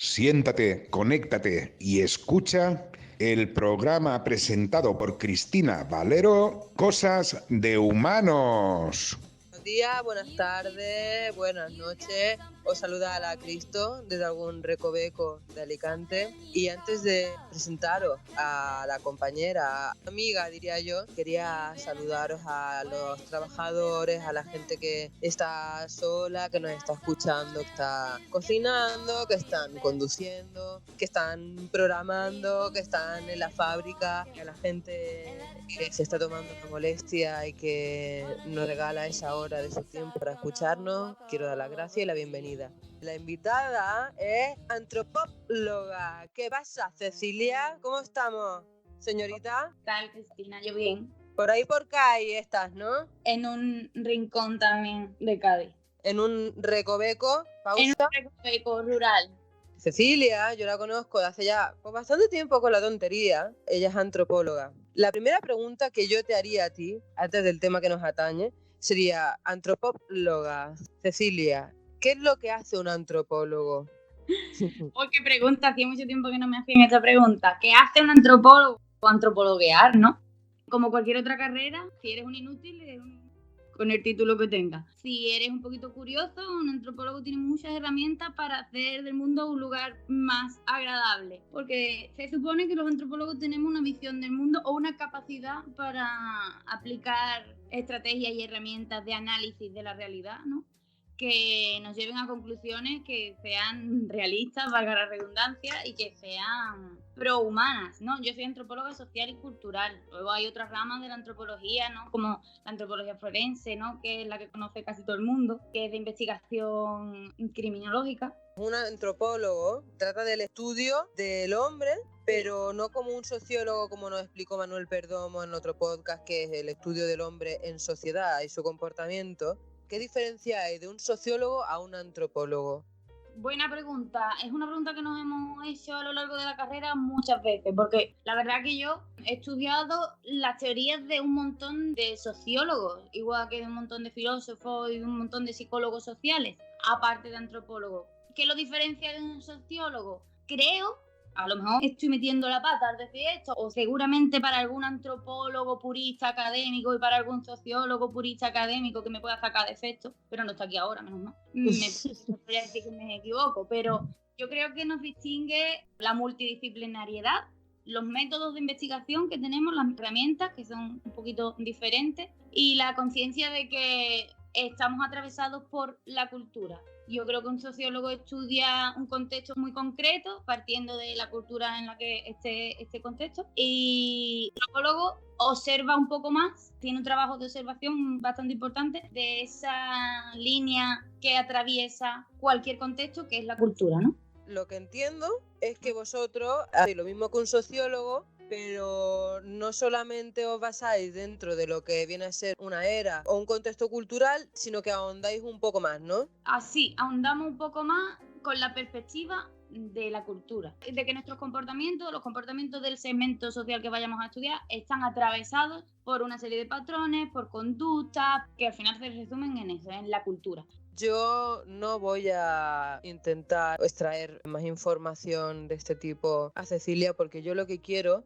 Siéntate, conéctate y escucha el programa presentado por Cristina Valero, Cosas de Humanos. Buenos días, buenas tardes, buenas noches. Os saluda la Cristo desde algún recoveco de Alicante. Y antes de presentaros a la compañera, amiga diría yo, quería saludaros a los trabajadores, a la gente que está sola, que nos está escuchando, que está cocinando, que están conduciendo, que están programando, que están en la fábrica, a la gente que se está tomando la molestia y que nos regala esa hora de su tiempo para escucharnos. Quiero dar las gracias y la bienvenida. La invitada es antropóloga. ¿Qué pasa, Cecilia? ¿Cómo estamos, señorita? ¿Qué tal, Cristina? Yo bien. Por ahí por Cádiz estás, ¿no? En un rincón también de Cádiz. En un recoveco, pausa. En un recoveco rural. Cecilia, yo la conozco de hace ya bastante tiempo con la tontería. Ella es antropóloga. La primera pregunta que yo te haría a ti, antes del tema que nos atañe, sería, antropóloga, Cecilia, ¿qué es lo que hace un antropólogo? Oh, qué pregunta, hacía mucho tiempo que no me hacían esta pregunta. ¿Qué hace un antropólogo? O antropologuear, ¿no? Como cualquier otra carrera, si eres un inútil, con el título que tengas. Si eres un poquito curioso, un antropólogo tiene muchas herramientas para hacer del mundo un lugar más agradable. Porque se supone que los antropólogos tenemos una visión del mundo o una capacidad para aplicar estrategias y herramientas de análisis de la realidad, ¿no? Que nos lleven a conclusiones que sean realistas, valga la redundancia, y que sean prohumanas, ¿no? Yo soy antropóloga social y cultural. Luego hay otras ramas de la antropología, ¿no? Como la antropología forense, ¿no? Que es la que conoce casi todo el mundo, que es de investigación criminológica. Un antropólogo trata del estudio del hombre, pero no como un sociólogo, como nos explicó Manuel Perdomo en otro podcast, que es el estudio del hombre en sociedad y su comportamiento. ¿Qué diferencia hay de un sociólogo a un antropólogo? Buena pregunta. Es una pregunta que nos hemos hecho a lo largo de la carrera muchas veces, porque la verdad que yo he estudiado las teorías de un montón de sociólogos, igual que de un montón de filósofos y de un montón de psicólogos sociales, aparte de antropólogos. ¿Qué lo diferencia de un sociólogo? Creo, a lo mejor estoy metiendo la pata al decir esto, o seguramente para algún antropólogo purista académico y para algún sociólogo purista académico que me pueda sacar de efecto, pero no está aquí ahora, menos mal. Me voy a decir que me equivoco, pero yo creo que nos distingue la multidisciplinariedad, los métodos de investigación que tenemos, las herramientas que son un poquito diferentes y la conciencia de que estamos atravesados por la cultura. Yo creo que un sociólogo estudia un contexto muy concreto, partiendo de la cultura en la que esté este contexto, y el antropólogo observa un poco más, tiene un trabajo de observación bastante importante de esa línea que atraviesa cualquier contexto, que es la cultura, ¿no? Lo que entiendo es que vosotros hacéis lo mismo que un sociólogo, pero no solamente os basáis dentro de lo que viene a ser una era o un contexto cultural, sino que ahondáis un poco más, ¿no? Así, ahondamos un poco más con la perspectiva de la cultura, de que nuestros comportamientos, los comportamientos del segmento social que vayamos a estudiar, están atravesados por una serie de patrones, por conductas, que al final se resumen en eso, en la cultura. Yo no voy a intentar extraer más información de este tipo a Cecilia, porque yo lo que quiero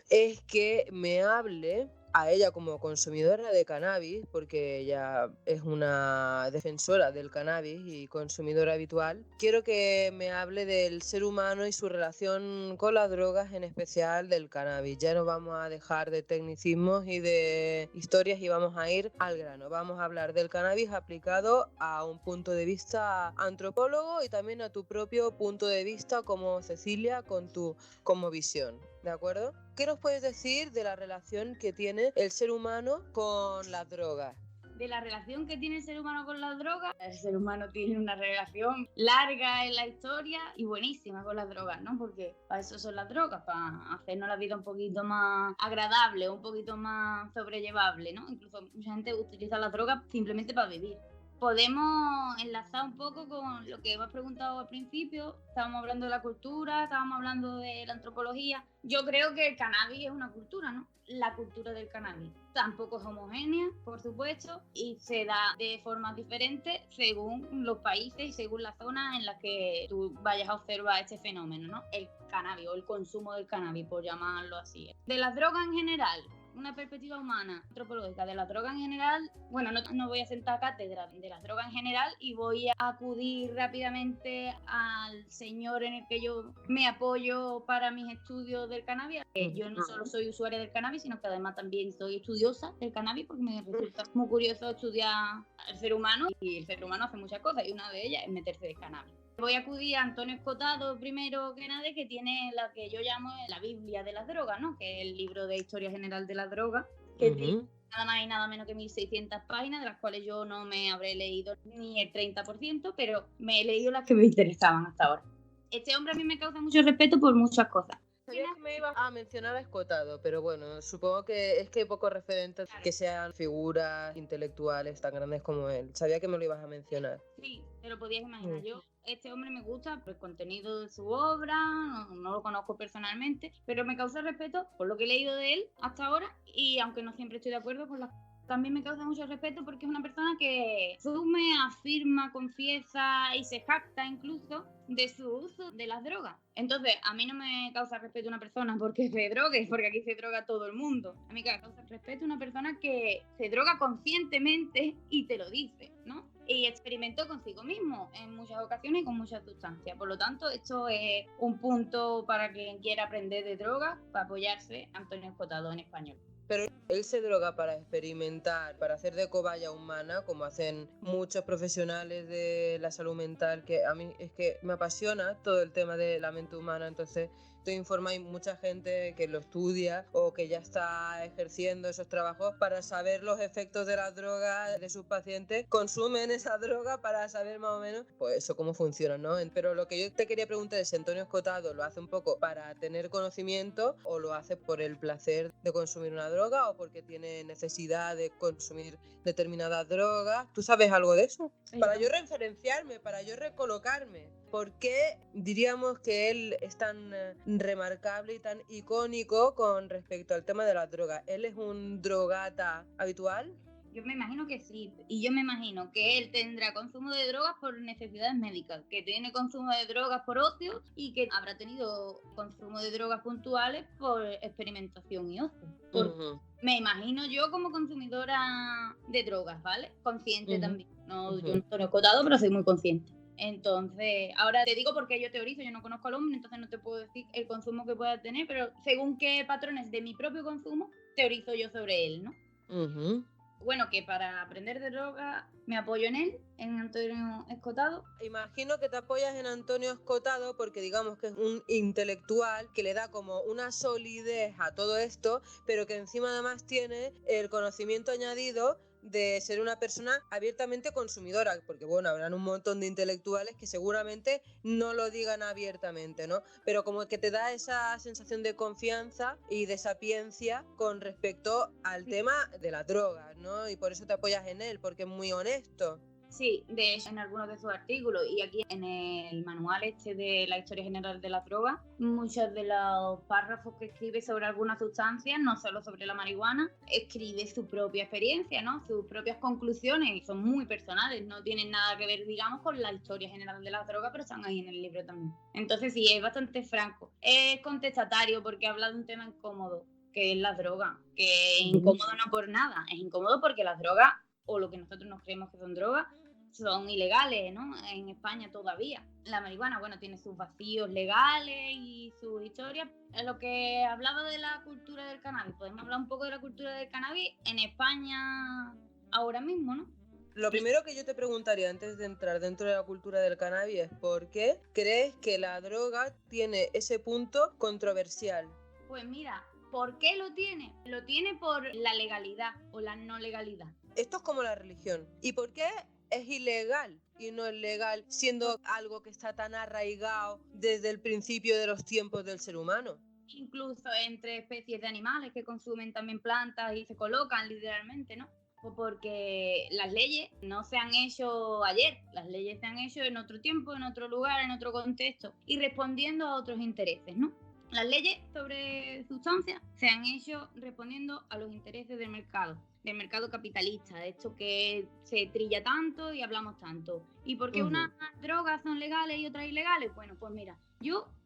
es que me hable a ella como consumidora de cannabis, porque ella es una defensora del cannabis y consumidora habitual. Quiero que me hable del ser humano y su relación con las drogas, en especial del cannabis. Ya no vamos a dejar de tecnicismos y de historias y vamos a ir al grano. Vamos a hablar del cannabis aplicado a un punto de vista antropólogo y también a tu propio punto de vista como Cecilia, con tu como visión. ¿De acuerdo? ¿Qué nos puedes decir de la relación que tiene el ser humano con las drogas? De la relación que tiene el ser humano con las drogas, el ser humano tiene una relación larga en la historia y buenísima con las drogas, ¿no? Porque para eso son las drogas, para hacernos la vida un poquito más agradable, un poquito más sobrellevable, ¿no? Incluso mucha gente utiliza las drogas simplemente para vivir. Podemos enlazar un poco con lo que me has preguntado al principio. Estábamos hablando de la cultura, estábamos hablando de la antropología. Yo creo que el cannabis es una cultura, ¿no? La cultura del cannabis tampoco es homogénea, por supuesto, y se da de formas diferentes según los países y según la zona en la que tú vayas a observar este fenómeno, ¿no? El cannabis o el consumo del cannabis, por llamarlo así. De las drogas en general, una perspectiva humana, antropológica de la droga en general, bueno, no voy a sentar cátedra de las drogas en general y voy a acudir rápidamente al señor en el que yo me apoyo para mis estudios del cannabis. Yo no solo soy usuaria del cannabis, sino que además también soy estudiosa del cannabis porque me resulta muy curioso estudiar al ser humano, y el ser humano hace muchas cosas y una de ellas es meterse de cannabis. Voy a acudir a Antonio Escotado, primero que nada, que tiene la que yo llamo la Biblia de las drogas, ¿no? Que es el libro de historia general de las drogas, que tiene nada más y nada menos que 1600 páginas, de las cuales yo no me habré leído ni el 30%, pero me he leído las que me interesaban hasta ahora. Este hombre a mí me causa mucho respeto por muchas cosas. Sabía que me ibas a mencionar a Escotado, pero bueno, supongo que es que hay pocos referentes que sean figuras intelectuales tan grandes como él. Sabía que me lo ibas a mencionar. Sí, te lo podías imaginar. Yo, este hombre me gusta por el contenido de su obra, no lo conozco personalmente, pero me causa respeto por lo que he leído de él hasta ahora, y aunque no siempre estoy de acuerdo con las... También me causa mucho respeto porque es una persona que asume, afirma, confiesa y se jacta incluso de su uso de las drogas. Entonces, a mí no me causa respeto una persona porque se drogue, porque aquí se droga todo el mundo. A mí me causa respeto una persona que se droga conscientemente y te lo dice, ¿no? Y experimentó consigo mismo en muchas ocasiones y con muchas sustancias. Por lo tanto, esto es un punto para quien quiera aprender de drogas, para apoyarse a Antonio Escotado en español. Pero él se droga para experimentar, para hacer de cobaya humana, como hacen muchos profesionales de la salud mental, que a mí es que me apasiona todo el tema de la mente humana, entonces estoy informada y mucha gente que lo estudia o que ya está ejerciendo esos trabajos para saber los efectos de la droga de sus pacientes, consumen esa droga para saber más o menos pues eso cómo funciona, ¿no? Pero lo que yo te quería preguntar es si Antonio Escotado lo hace un poco para tener conocimiento o lo hace por el placer de consumir una droga o porque tiene necesidad de consumir determinadas drogas. ¿Tú sabes algo de eso? Para yo referenciarme, para yo recolocarme. ¿Por qué diríamos que él es tan remarcable y tan icónico con respecto al tema de las drogas? ¿Él es un drogata habitual? Yo me imagino que sí, y yo me imagino que él tendrá consumo de drogas por necesidades médicas, que tiene consumo de drogas por ocio y que habrá tenido consumo de drogas puntuales por experimentación y ocio. Me imagino yo como consumidora de drogas, ¿vale? Consciente también. No, yo no estoy acotado, pero soy muy consciente. Entonces, ahora te digo porque yo teorizo, yo no conozco al hombre, entonces no te puedo decir el consumo que pueda tener, pero según qué patrones de mi propio consumo, teorizo yo sobre él, ¿no? Bueno, que para aprender de droga me apoyo en él, en Antonio Escotado. Imagino que te apoyas en Antonio Escotado porque digamos que es un intelectual que le da como una solidez a todo esto, pero que encima además tiene el conocimiento añadido de ser una persona abiertamente consumidora, porque bueno, habrán un montón de intelectuales que seguramente no lo digan abiertamente, ¿no? Pero como que te da esa sensación de confianza y de sapiencia con respecto al tema de las drogas, ¿no? Y por eso te apoyas en él, porque es muy honesto. Sí, de hecho, en algunos de sus artículos y aquí en el manual este de la historia general de las drogas, muchos de los párrafos que escribe sobre algunas sustancias, no solo sobre la marihuana, escribe su propia experiencia, ¿no? Sus propias conclusiones, y son muy personales, no tienen nada que ver, digamos, con la historia general de las drogas, pero están ahí en el libro también. Entonces sí, es bastante franco. Es contestatario porque habla de un tema incómodo, que es la droga, que es incómodo no por nada, es incómodo porque las drogas, o lo que nosotros nos creemos que son drogas, son ilegales, ¿no? En España todavía. La marihuana, bueno, tiene sus vacíos legales y sus historias. En lo que hablaba de la cultura del cannabis, podemos hablar un poco de la cultura del cannabis en España ahora mismo, ¿no? Lo primero que yo te preguntaría antes de entrar dentro de la cultura del cannabis es ¿por qué crees que la droga tiene ese punto controversial? Pues mira, ¿por qué lo tiene? Lo tiene por la legalidad o la no legalidad. Esto es como la religión. ¿Y por qué es ilegal y no es legal siendo algo que está tan arraigado desde el principio de los tiempos del ser humano? Incluso entre especies de animales que consumen también plantas y se colocan literalmente, ¿no? Pues porque las leyes no se han hecho ayer, las leyes se han hecho en otro tiempo, en otro lugar, en otro contexto y respondiendo a otros intereses, ¿no? Las leyes sobre sustancias se han hecho respondiendo a los intereses del mercado capitalista, de esto que se trilla tanto y hablamos tanto. ¿Y por qué unas drogas son legales y otras ilegales? Bueno, pues mira,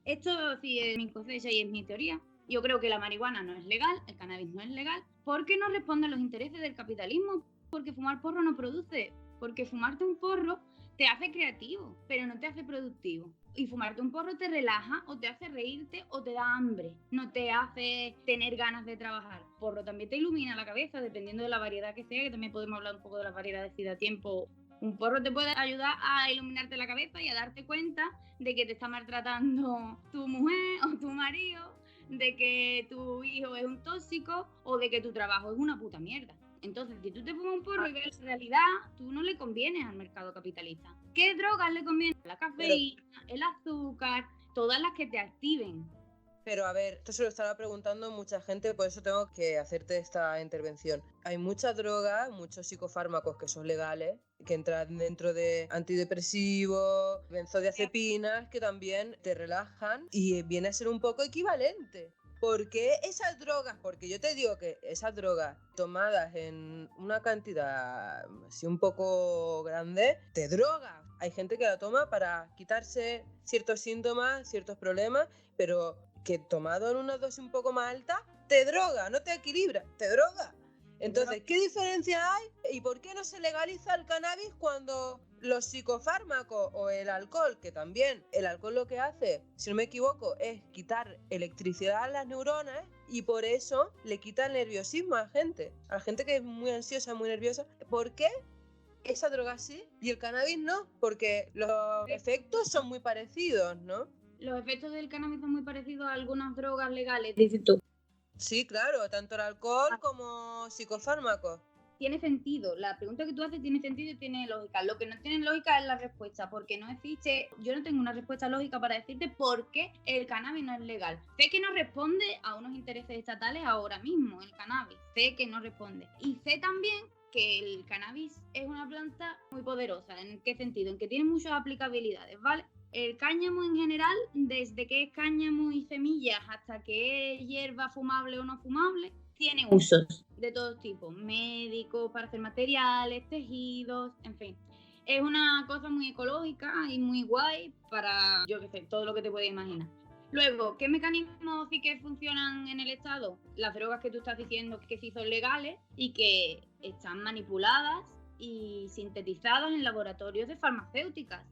esto sí es mi cosecha y es mi teoría. Yo creo que la marihuana no es legal, el cannabis no es legal, porque no responde a los intereses del capitalismo, porque fumar porro no produce, porque fumarte un porro te hace creativo, pero no te hace productivo. Y fumarte un porro te relaja o te hace reírte o te da hambre, no te hace tener ganas de trabajar. Porro también te ilumina la cabeza, dependiendo de la variedad que sea, que también podemos hablar un poco de las variedades si da tiempo. Un porro te puede ayudar a iluminarte la cabeza y a darte cuenta de que te está maltratando tu mujer o tu marido, de que tu hijo es un tóxico o de que tu trabajo es una puta mierda. Entonces, si tú te fumas un porro y ves la realidad, tú no le convienes al mercado capitalista. ¿Qué drogas le convienen? La cafeína, el azúcar, todas las que te activen. Pero a ver, esto se lo estaba preguntando mucha gente, por eso tengo que hacerte esta intervención. Hay muchas drogas, muchos psicofármacos que son legales, que entran dentro de antidepresivos, benzodiazepinas, que también te relajan y viene a ser un poco equivalente. ¿Por qué esas drogas? Porque yo te digo que esas drogas tomadas en una cantidad así un poco grande, te drogan. Hay gente que la toma para quitarse ciertos síntomas, ciertos problemas, pero que tomado en una dosis un poco más alta, te droga, no te equilibra, te droga. Entonces, ¿qué diferencia hay? ¿Y por qué no se legaliza el cannabis cuando los psicofármacos o el alcohol, que también el alcohol lo que hace, si no me equivoco, es quitar electricidad a las neuronas y por eso le quita el nerviosismo a la gente que es muy ansiosa, muy nerviosa? ¿Por qué esa droga sí y el cannabis no? Porque los efectos son muy parecidos, ¿no? Los efectos del cannabis son muy parecidos a algunas drogas legales, dices tú. Sí, claro, tanto el alcohol como psicofármacos. Tiene sentido, la pregunta que tú haces tiene sentido y tiene lógica. Lo que no tiene lógica es la respuesta, porque no existe, yo no tengo una respuesta lógica para decirte por qué el cannabis no es legal. Sé que no responde a unos intereses estatales ahora mismo, el cannabis, sé que no responde. Y sé también que el cannabis es una planta muy poderosa. ¿En qué sentido? En que tiene muchas aplicabilidades, ¿vale? El cáñamo en general, desde que es cáñamo y semillas hasta que es hierba fumable o no fumable, tiene usos de todo tipo, médicos, para hacer materiales, tejidos, en fin. Es una cosa muy ecológica y muy guay para, yo qué sé, todo lo que te puedes imaginar. Luego, ¿qué mecanismos sí que funcionan en el Estado? Las drogas que tú estás diciendo que sí son legales y que están manipuladas y sintetizadas en laboratorios de farmacéuticas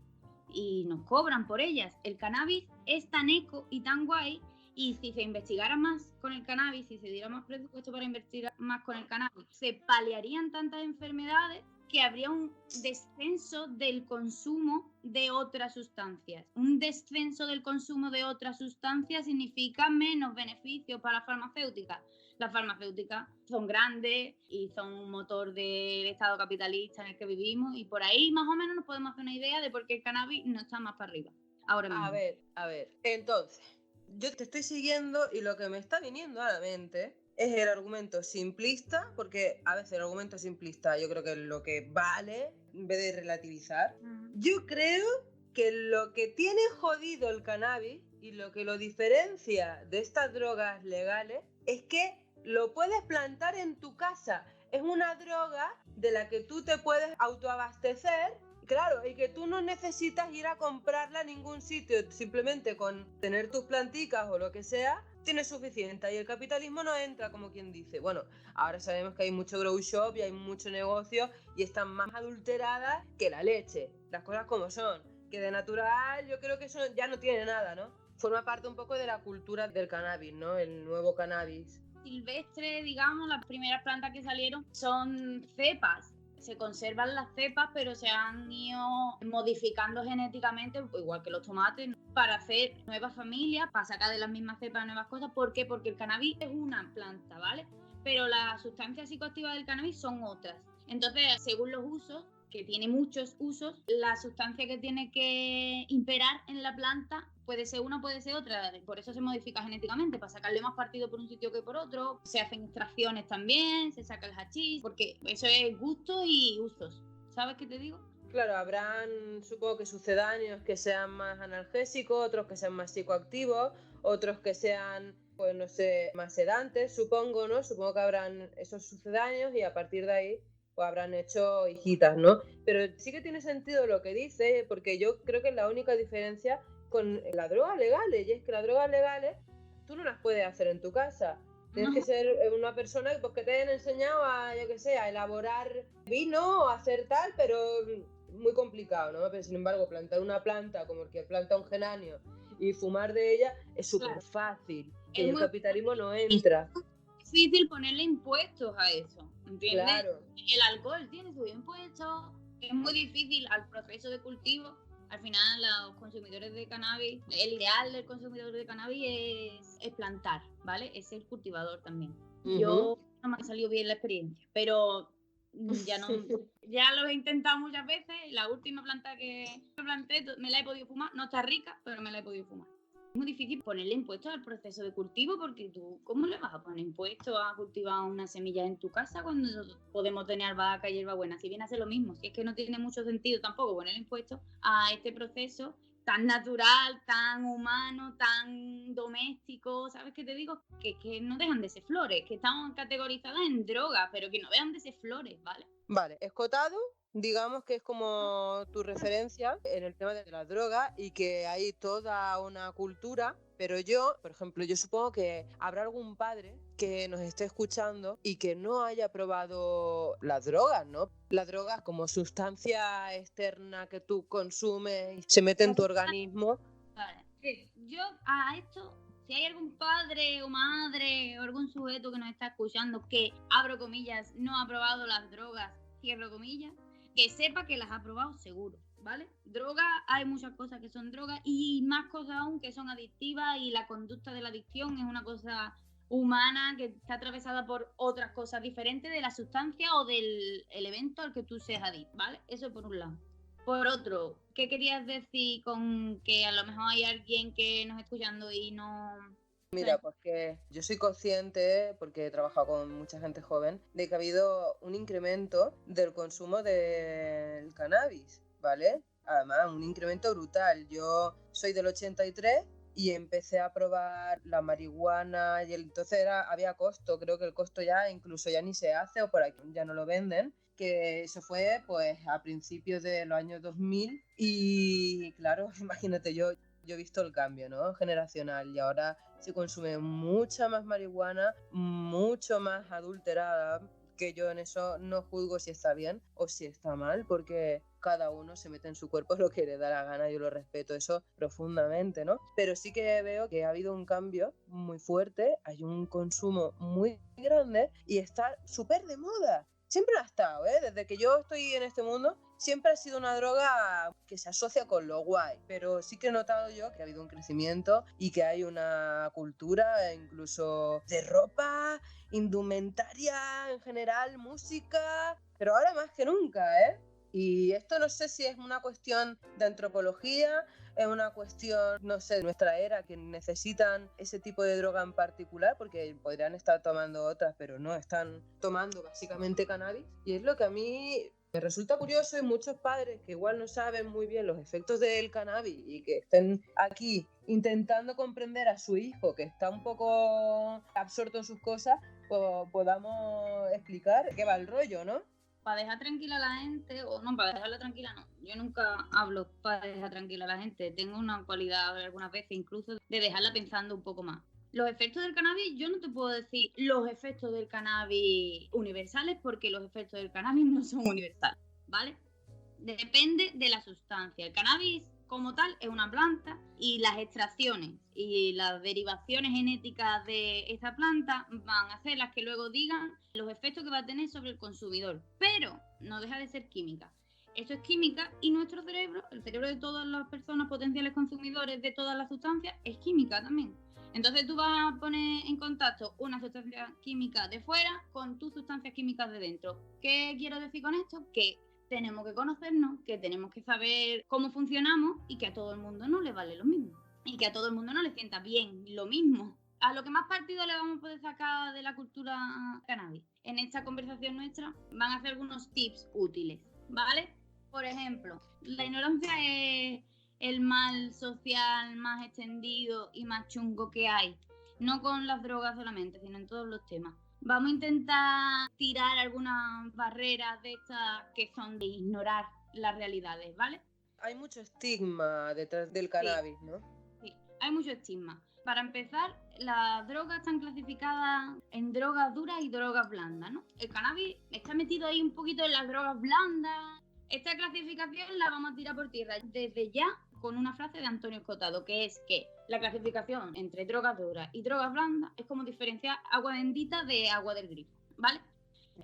y nos cobran por ellas. El cannabis es tan eco y tan guay, y si se investigara más con el cannabis, si se diera más presupuesto para investigar más con el cannabis, se paliarían tantas enfermedades que habría un descenso del consumo de otras sustancias. Un descenso del consumo de otras sustancias significa menos beneficios para las farmacéuticas. Las farmacéuticas son grandes y son un motor del estado capitalista en el que vivimos, y por ahí más o menos nos podemos hacer una idea de por qué el cannabis no está más para arriba ahora mismo. A ver, entonces, yo te estoy siguiendo y lo que me está viniendo a la mente es el argumento simplista, porque a veces el argumento simplista yo creo que es lo que vale en vez de relativizar. Yo creo que lo que tiene jodido el cannabis y lo que lo diferencia de estas drogas legales es que lo puedes plantar en tu casa. Es una droga de la que tú te puedes autoabastecer, claro, y que tú no necesitas ir a comprarla a ningún sitio. Simplemente con tener tus planticas o lo que sea, tienes suficiente. Y el capitalismo no entra, como quien dice. Bueno, ahora sabemos que hay mucho grow shop y hay mucho negocio y están más adulteradas que la leche. Las cosas como son. Que de natural yo creo que eso ya no tiene nada, ¿no? Forma parte un poco de la cultura del cannabis, ¿no? El nuevo cannabis silvestre, digamos, las primeras plantas que salieron son cepas. Se conservan las cepas, pero se han ido modificando genéticamente, igual que los tomates, para hacer nuevas familias, para sacar de las mismas cepas nuevas cosas. ¿Por qué? Porque el cannabis es una planta, ¿vale? Pero las sustancias psicoactivas del cannabis son otras. Entonces, según los usos, que tiene muchos usos, la sustancia que tiene que imperar en la planta puede ser una, puede ser otra, por eso se modifica genéticamente, para sacarle más partido por un sitio que por otro, se hacen extracciones también, se saca el hachís, porque eso es gusto y usos, ¿sabes qué te digo? Claro, habrán, supongo que sucedáneos que sean más analgésicos, otros que sean más psicoactivos, otros que sean, pues no sé, más sedantes, supongo, ¿no? Supongo que habrán esos sucedáneos y a partir de ahí pues habrán hecho hijitas, ¿no? Pero sí que tiene sentido lo que dice, porque yo creo que es la única diferencia con las drogas legales, y es que las drogas legales tú no las puedes hacer en tu casa. Tienes que ser una persona pues, que te hayan enseñado a, yo que sé, a elaborar vino o a hacer tal, pero muy complicado, ¿no? Pero sin embargo, plantar una planta como el que planta un geranio y fumar de ella es súper fácil. Que el capitalismo no entra. Es difícil ponerle impuestos a eso, ¿entiendes? Claro. El alcohol tiene sus impuestos, es muy difícil al proceso de cultivo. Al final, los consumidores de cannabis, el ideal del consumidor de cannabis es plantar, ¿vale? Es ser cultivador también. Yo no me ha salido bien la experiencia, pero ya no, ya lo he intentado muchas veces. La última planta que planté me la he podido fumar, no está rica, pero me la he podido fumar. Es muy difícil ponerle impuestos al proceso de cultivo, porque tú, ¿cómo le vas a poner impuestos a cultivar una semilla en tu casa cuando podemos tener albahaca y hierbabuena? Si viene a ser lo mismo, si es que no tiene mucho sentido tampoco poner impuestos a este proceso tan natural, tan humano, tan doméstico, ¿sabes qué te digo? Que no dejan de ser flores, que están categorizadas en drogas, pero que no dejan de ser flores, ¿vale? Vale, escotado, digamos que es como tu referencia en el tema de las drogas y que hay toda una cultura, pero yo, por ejemplo, yo supongo que habrá algún padre que nos esté escuchando y que no haya probado las drogas, ¿no? Las drogas como sustancia externa que tú consumes y se mete en tu organismo. Vale. Yo a esto, si hay algún padre o madre o algún sujeto que nos está escuchando que, abro comillas, no ha probado las drogas, cierro comillas, que sepa que las ha probado seguro, ¿vale? Drogas, hay muchas cosas que son drogas y más cosas aún que son adictivas, y la conducta de la adicción es una cosa humana que está atravesada por otras cosas diferentes de la sustancia o del evento al que tú seas adicto, ¿vale? Eso por un lado. Por otro, ¿qué querías decir con que a lo mejor hay alguien que nos está escuchando y no...? Mira, pues que yo soy consciente, porque he trabajado con mucha gente joven, de que ha habido un incremento del consumo del cannabis, ¿vale? Además, un incremento brutal. Yo soy del 83 y empecé a probar la marihuana y entonces había costo, creo que el costo ya incluso ya ni se hace o por aquí ya no lo venden, que eso fue pues a principios de los años 2000 y claro, imagínate, yo he visto el cambio, ¿no? Generacional, y ahora se consume mucha más marihuana, mucho más adulterada, que yo en eso no juzgo si está bien o si está mal, porque cada uno se mete en su cuerpo lo que le da la gana, yo lo respeto eso profundamente, ¿no? Pero sí que veo que ha habido un cambio muy fuerte, hay un consumo muy grande y está súper de moda. Siempre lo ha estado, ¿eh? Desde que yo estoy en este mundo, siempre ha sido una droga que se asocia con lo guay, pero sí que he notado yo que ha habido un crecimiento y que hay una cultura incluso de ropa, indumentaria en general, música, pero ahora más que nunca, ¿eh? Y esto no sé si es una cuestión de antropología, es una cuestión, no sé, de nuestra era, que necesitan ese tipo de droga en particular, porque podrían estar tomando otras, pero no, están tomando básicamente cannabis. Y es lo que a mí me resulta curioso, y muchos padres que igual no saben muy bien los efectos del cannabis y que estén aquí intentando comprender a su hijo que está un poco absorto en sus cosas, pues podamos explicar qué va el rollo, ¿no? Para dejar tranquila a la gente, o no, para dejarla tranquila no. Yo nunca hablo para dejar tranquila a la gente. Tengo una cualidad algunas veces incluso de dejarla pensando un poco más. Los efectos del cannabis, yo no te puedo decir los efectos del cannabis universales, porque los efectos del cannabis no son universales, ¿vale? Depende de la sustancia. El cannabis como tal es una planta y las extracciones y las derivaciones genéticas de esta planta van a ser las que luego digan los efectos que va a tener sobre el consumidor, pero no deja de ser química. Esto es química y nuestro cerebro, el cerebro de todas las personas potenciales consumidores de todas las sustancias, es química también. Entonces tú vas a poner en contacto una sustancia química de fuera con tus sustancias químicas de dentro. ¿Qué quiero decir con esto? Que tenemos que conocernos, que tenemos que saber cómo funcionamos y que a todo el mundo no le vale lo mismo. y que a todo el mundo no le sienta bien lo mismo. A lo que más partido le vamos a poder sacar de la cultura cannabis en esta conversación nuestra van a ser algunos tips útiles, ¿vale? Por ejemplo, la ignorancia es el mal social más extendido y más chungo que hay, no con las drogas solamente, sino en todos los temas. Vamos a intentar tirar algunas barreras de estas que son de ignorar las realidades, ¿vale? Hay mucho estigma detrás del cannabis, ¿no? Sí, hay mucho estigma. Para empezar, las drogas están clasificadas en drogas duras y drogas blandas, ¿no? El cannabis está metido ahí un poquito en las drogas blandas. Esta clasificación la vamos a tirar por tierra desde ya con una frase de Antonio Escotado, que es que la clasificación entre drogas duras y drogas blandas es como diferenciar agua bendita de agua del grifo, ¿vale?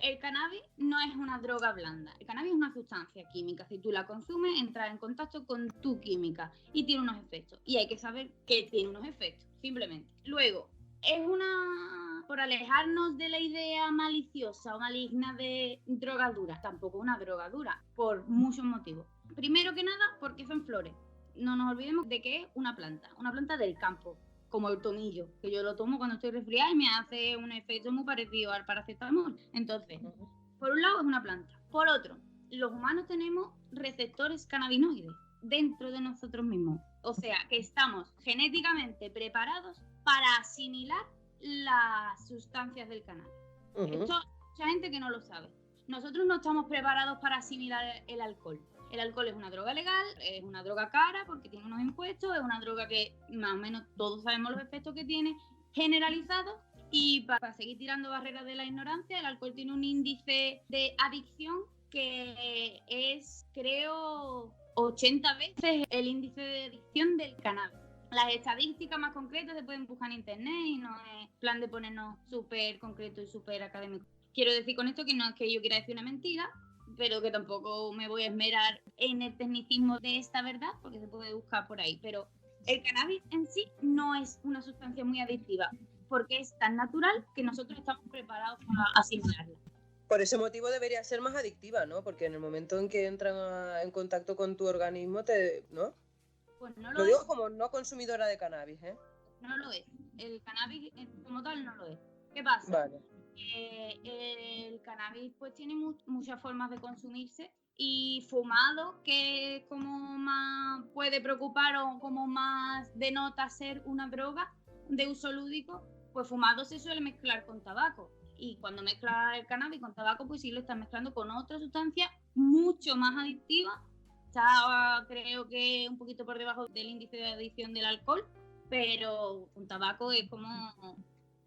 El cannabis no es una droga blanda. El cannabis es una sustancia química. Si tú la consumes, entras en contacto con tu química y tiene unos efectos. Y hay que saber que tiene unos efectos, simplemente. Luego, es una... Por alejarnos de la idea maliciosa o maligna de drogas duras. Tampoco una droga dura, por muchos motivos. Primero que nada, porque son flores. No nos olvidemos de que es una planta del campo. Como el tomillo, que yo lo tomo cuando estoy resfriada y me hace un efecto muy parecido al paracetamol. Entonces, por un lado es una planta. Por otro, los humanos tenemos receptores cannabinoides dentro de nosotros mismos. O sea, que estamos genéticamente preparados para asimilar las sustancias del cannabis. Esto hay mucha gente que no lo sabe. Nosotros no estamos preparados para asimilar el alcohol. El alcohol es una droga legal, es una droga cara porque tiene unos impuestos, es una droga que más o menos todos sabemos los efectos que tiene, generalizados. Y para seguir tirando barreras de la ignorancia, el alcohol tiene un índice de adicción que es, creo, 80 veces el índice de adicción del cannabis. Las estadísticas más concretas se pueden buscar en internet y no es plan de ponernos súper concreto y súper académico. Quiero decir con esto que no es que yo quiera decir una mentira, pero que tampoco me voy a esmerar en el tecnicismo de esta verdad, porque se puede buscar por ahí. Pero el cannabis en sí no es una sustancia muy adictiva, porque es tan natural que nosotros estamos preparados para asimilarla. Por ese motivo debería ser más adictiva, ¿no? Porque en el momento en que entran en contacto con tu organismo, ¿no? Pues no lo digo como no consumidora de cannabis, ¿eh? No lo es. El cannabis como tal no lo es. ¿Qué pasa? Vale. El cannabis pues tiene muchas formas de consumirse y fumado, que es como más puede preocupar o como más denota ser una droga de uso lúdico, pues fumado se suele mezclar con tabaco. Y cuando mezclas el cannabis con tabaco, pues sí lo estás mezclando con otra sustancia mucho más adictiva. Está, creo que un poquito por debajo del índice de adicción del alcohol, pero con tabaco es como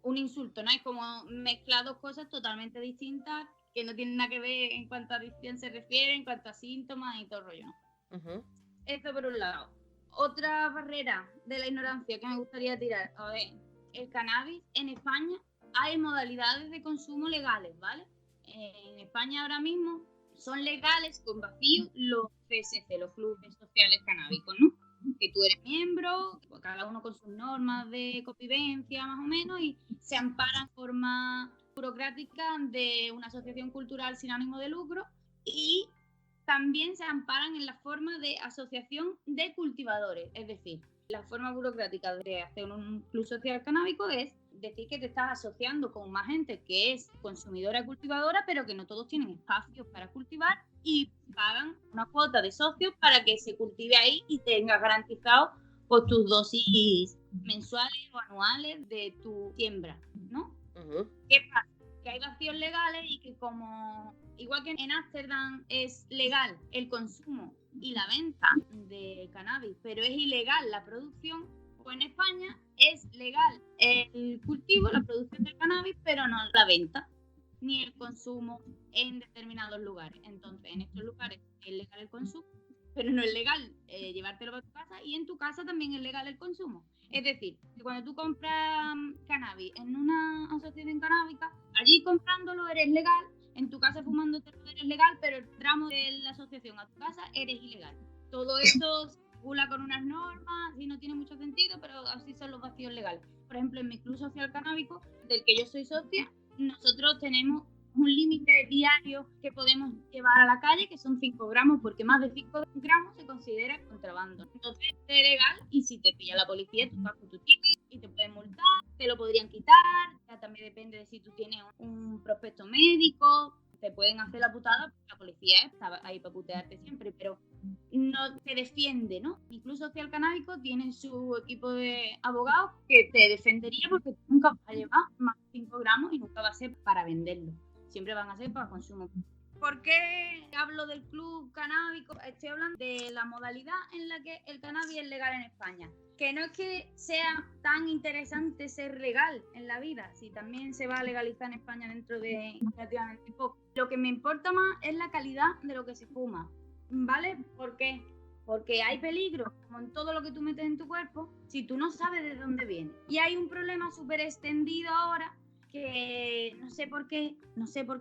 un insulto, ¿no? Es como mezclar dos cosas totalmente distintas que no tienen nada que ver en cuanto a adicción se refiere, en cuanto a síntomas y todo el rollo, ¿no? Esto por un lado. Otra barrera de la ignorancia que me gustaría tirar, a ver, el cannabis en España hay modalidades de consumo legales, ¿vale? En España ahora mismo son legales con vacío los CSC, los clubes sociales canábicos, ¿no? Que tú eres miembro, cada uno con sus normas de convivencia más o menos, y se amparan de forma burocrática de una asociación cultural sin ánimo de lucro, y también se amparan en la forma de asociación de cultivadores, es decir, la forma burocrática de hacer un club social canábico es decir que te estás asociando con más gente que es consumidora cultivadora, pero que no todos tienen espacios para cultivar y pagan una cuota de socios para que se cultive ahí y tengas garantizado pues, tus dosis mensuales o anuales de tu siembra, ¿no? ¿Qué pasa? Que hay vacíos legales y que como igual que en Ámsterdam es legal el consumo y la venta de cannabis, pero es ilegal la producción, pues en España es legal el cultivo, la producción del cannabis, pero no la venta ni el consumo en determinados lugares. Entonces, en estos lugares es legal el consumo, pero no es legal llevártelo para tu casa, y en tu casa también es legal el consumo. Es decir, que cuando tú compras cannabis en una asociación canábica, allí comprándolo eres legal, en tu casa fumándotelo eres legal, pero el tramo de la asociación a tu casa eres ilegal. Todo esto se regula con unas normas y no tiene mucho sentido, pero así son los vacíos legales. Por ejemplo, en mi club social canábico, del que yo soy socia, nosotros tenemos un límite diario que podemos llevar a la calle, que son 5 gramos, porque más de 5 gramos se considera contrabando. Entonces es legal, y si te pilla la policía, tú vas con tu ticket y te pueden multar, te lo podrían quitar. Ya también depende de si tú tienes un prospecto médico, te pueden hacer la putada, porque la policía está ahí para putearte siempre, pero no te defiende, ¿no? Incluso Social Canábico tiene su equipo de abogados que te defendería, porque tú nunca vas a llevar más de 5 gramos y nunca va a ser para venderlo. Siempre van a ser para consumo. ¿Por qué hablo del club canábico? Estoy hablando de la modalidad en la que el cannabis es legal en España. Que no es que sea tan interesante ser legal en la vida, si también se va a legalizar en España dentro de relativamente poco. Lo que me importa más es la calidad de lo que se fuma, ¿vale? ¿Por qué? Porque hay peligro, como en todo lo que tú metes en tu cuerpo, si tú no sabes de dónde viene. Y hay un problema súper extendido ahora, que no sé por qué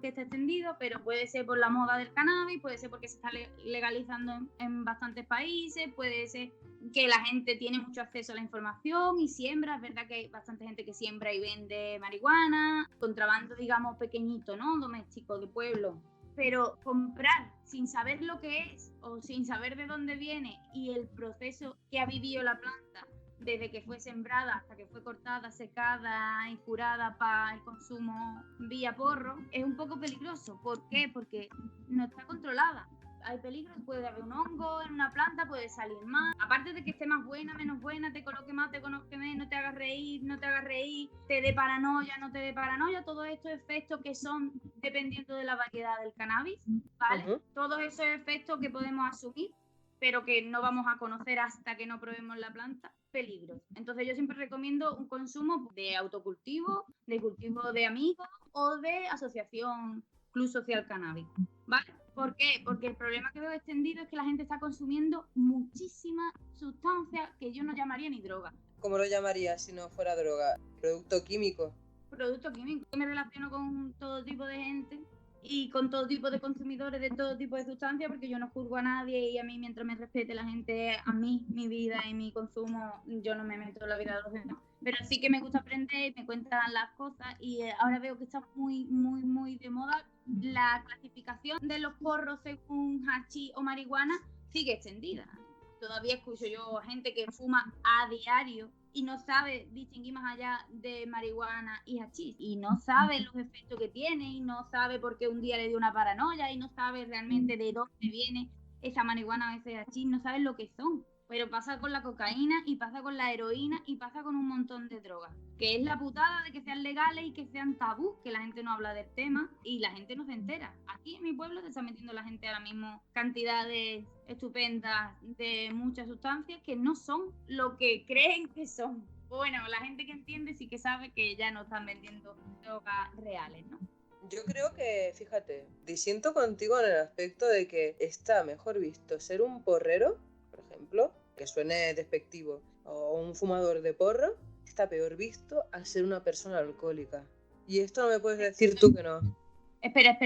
está extendido, pero puede ser por la moda del cannabis, puede ser porque se está legalizando en bastantes países, puede ser que la gente tiene mucho acceso a la información y siembra. Es verdad que hay bastante gente que siembra y vende marihuana, contrabando, digamos, pequeñito, ¿no? Doméstico, de pueblo. Pero comprar sin saber lo que es o sin saber de dónde viene y el proceso que ha vivido la planta desde que fue sembrada hasta que fue cortada, secada y curada para el consumo vía porro, es un poco peligroso. ¿Por qué? Porque no está controlada. Hay peligro, puede haber un hongo en una planta, puede salir más. Aparte de que esté más buena, menos buena, te coloque más, te coloque menos, te haga reír, no te haga reír, te dé paranoia, no te dé paranoia, todos estos efectos que son dependiendo de la variedad del cannabis, ¿vale? Ujú. Todos esos efectos que podemos asumir, pero que no vamos a conocer hasta que no probemos la planta, peligros. Entonces yo siempre recomiendo un consumo de autocultivo, de cultivo de amigos o de asociación Club Social Canábico, ¿vale? ¿Por qué? Porque el problema que veo extendido es que la gente está consumiendo muchísimas sustancias que yo no llamaría ni droga. ¿Cómo lo llamaría si no fuera droga? ¿Producto químico? Producto químico. Me relaciono con todo tipo de gente y con todo tipo de consumidores de todo tipo de sustancias, porque yo no juzgo a nadie y a mí, mientras me respete la gente, a mí, mi vida y mi consumo, yo no me meto en la vida de los demás. Pero sí que me gusta aprender, me cuentan las cosas y ahora veo que está muy, muy, muy de moda la clasificación de los porros según hachís o marihuana, sigue extendida. Todavía escucho yo a gente que fuma a diario y no sabe distinguir más allá de marihuana y hachís, y no sabe los efectos que tiene, y no sabe por qué un día le dio una paranoia, y no sabe realmente de dónde viene esa marihuana o ese hachís, no sabe lo que son. Pero pasa con la cocaína y pasa con la heroína y pasa con un montón de drogas, que es la putada de que sean legales y que sean tabú, que la gente no habla del tema y la gente no se entera. Aquí en mi pueblo se está metiendo la gente ahora mismo cantidades estupendas de muchas sustancias que no son lo que creen que son. Bueno, la gente que entiende sí que sabe que ya no están vendiendo drogas reales, ¿no? Yo creo que, fíjate, disiento contigo en el aspecto de que está mejor visto ser un porrero, por ejemplo, que suene despectivo, o un fumador de porro, está peor visto al ser una persona alcohólica. Y esto no me puedes decir tú que no. Espera.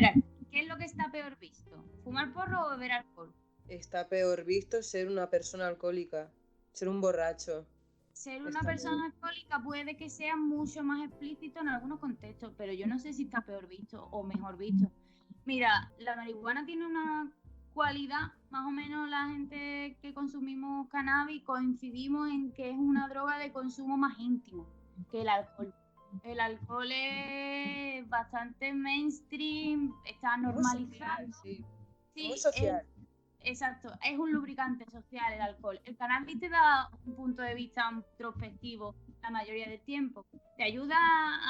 ¿Qué es lo que está peor visto? ¿Fumar porro o beber alcohol? Está peor visto ser una persona alcohólica, ser un borracho. Ser una persona alcohólica puede que sea mucho más explícito en algunos contextos, pero yo no sé si está peor visto o mejor visto. Mira, la marihuana tiene una cualidad, más o menos la gente que consumimos cannabis coincidimos en que es una droga de consumo más íntimo que el alcohol. El alcohol es bastante mainstream, está normalizado. Sí. Sí, Muy social. Exacto, es un lubricante social el alcohol. El cannabis te da un punto de vista introspectivo la mayoría del tiempo. Te ayuda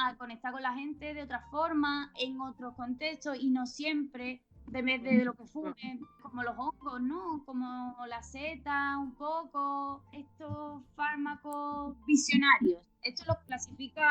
a conectar con la gente de otra forma, en otros contextos y no siempre, depende de lo que fumes, como los hongos, ¿no? Como la seta, un poco, estos fármacos visionarios. Esto los clasifica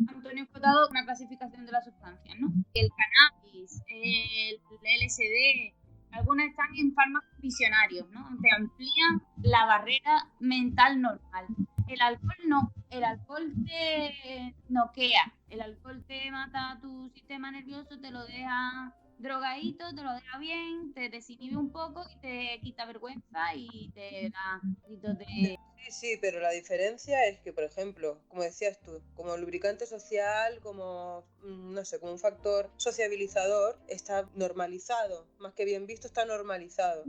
Antonio Escotado, una clasificación de las sustancias, ¿no? El cannabis, el LSD, algunas están en fármacos visionarios, ¿no? Te amplían la barrera mental normal. El alcohol no, el alcohol te noquea, el alcohol te mata tu sistema nervioso, te lo deja drogadito, te lo deja bien, te desinhibe un poco y te quita vergüenza y te da gritos de Sí, pero la diferencia es que, por ejemplo, como decías tú, como lubricante social, como, no sé, como un factor sociabilizador, está normalizado, más que bien visto, está normalizado.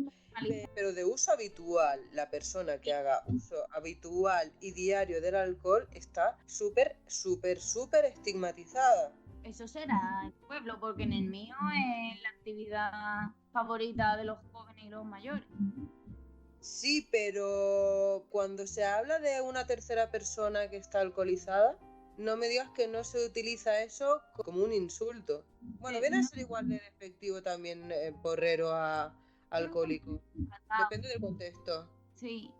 Pero de uso habitual, la persona que haga uso habitual y diario del alcohol está súper, súper, súper estigmatizada. Eso será el pueblo, porque en el mío es la actividad favorita de los jóvenes y los mayores. Sí, pero cuando se habla de una tercera persona que está alcoholizada, no me digas que no se utiliza eso como un insulto. Bueno, viene a ser igual de despectivo también porrero a alcohólico. Depende del contexto. Sí.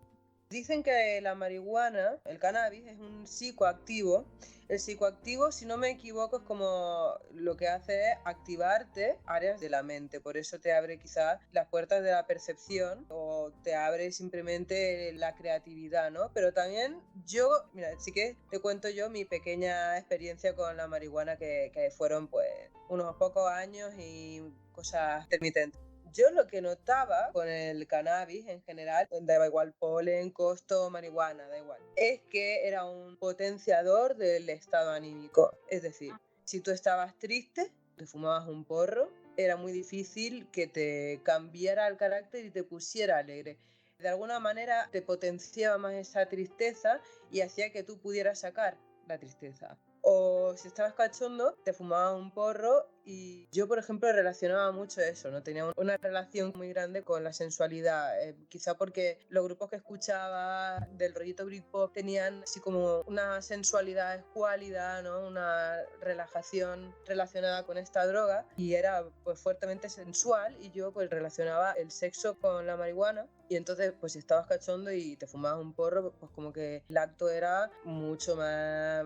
Dicen que la marihuana, el cannabis, es un psicoactivo. El psicoactivo, si no me equivoco, es como lo que hace es activarte áreas de la mente. Por eso te abre quizás las puertas de la percepción o te abre simplemente la creatividad, ¿no? Pero también yo, mira, sí que te cuento yo mi pequeña experiencia con la marihuana que fueron pues unos pocos años y cosas intermitentes. Yo lo que notaba con el cannabis en general, daba igual polen, costo, marihuana, da igual, es que era un potenciador del estado anímico. Es decir, si tú estabas triste, te fumabas un porro, era muy difícil que te cambiara el carácter y te pusiera alegre. De alguna manera te potenciaba más esa tristeza y hacía que tú pudieras sacar la tristeza. O si estabas cachondo, te fumabas un porro y yo, por ejemplo, relacionaba mucho eso, ¿no? Tenía una relación muy grande con la sensualidad, quizá porque los grupos que escuchaba del rollito Britpop tenían así como una sensualidad escuálida, ¿no? Una relajación relacionada con esta droga y era pues fuertemente sensual y yo pues relacionaba el sexo con la marihuana y entonces pues si estabas cachondo y te fumabas un porro, pues como que el acto era mucho más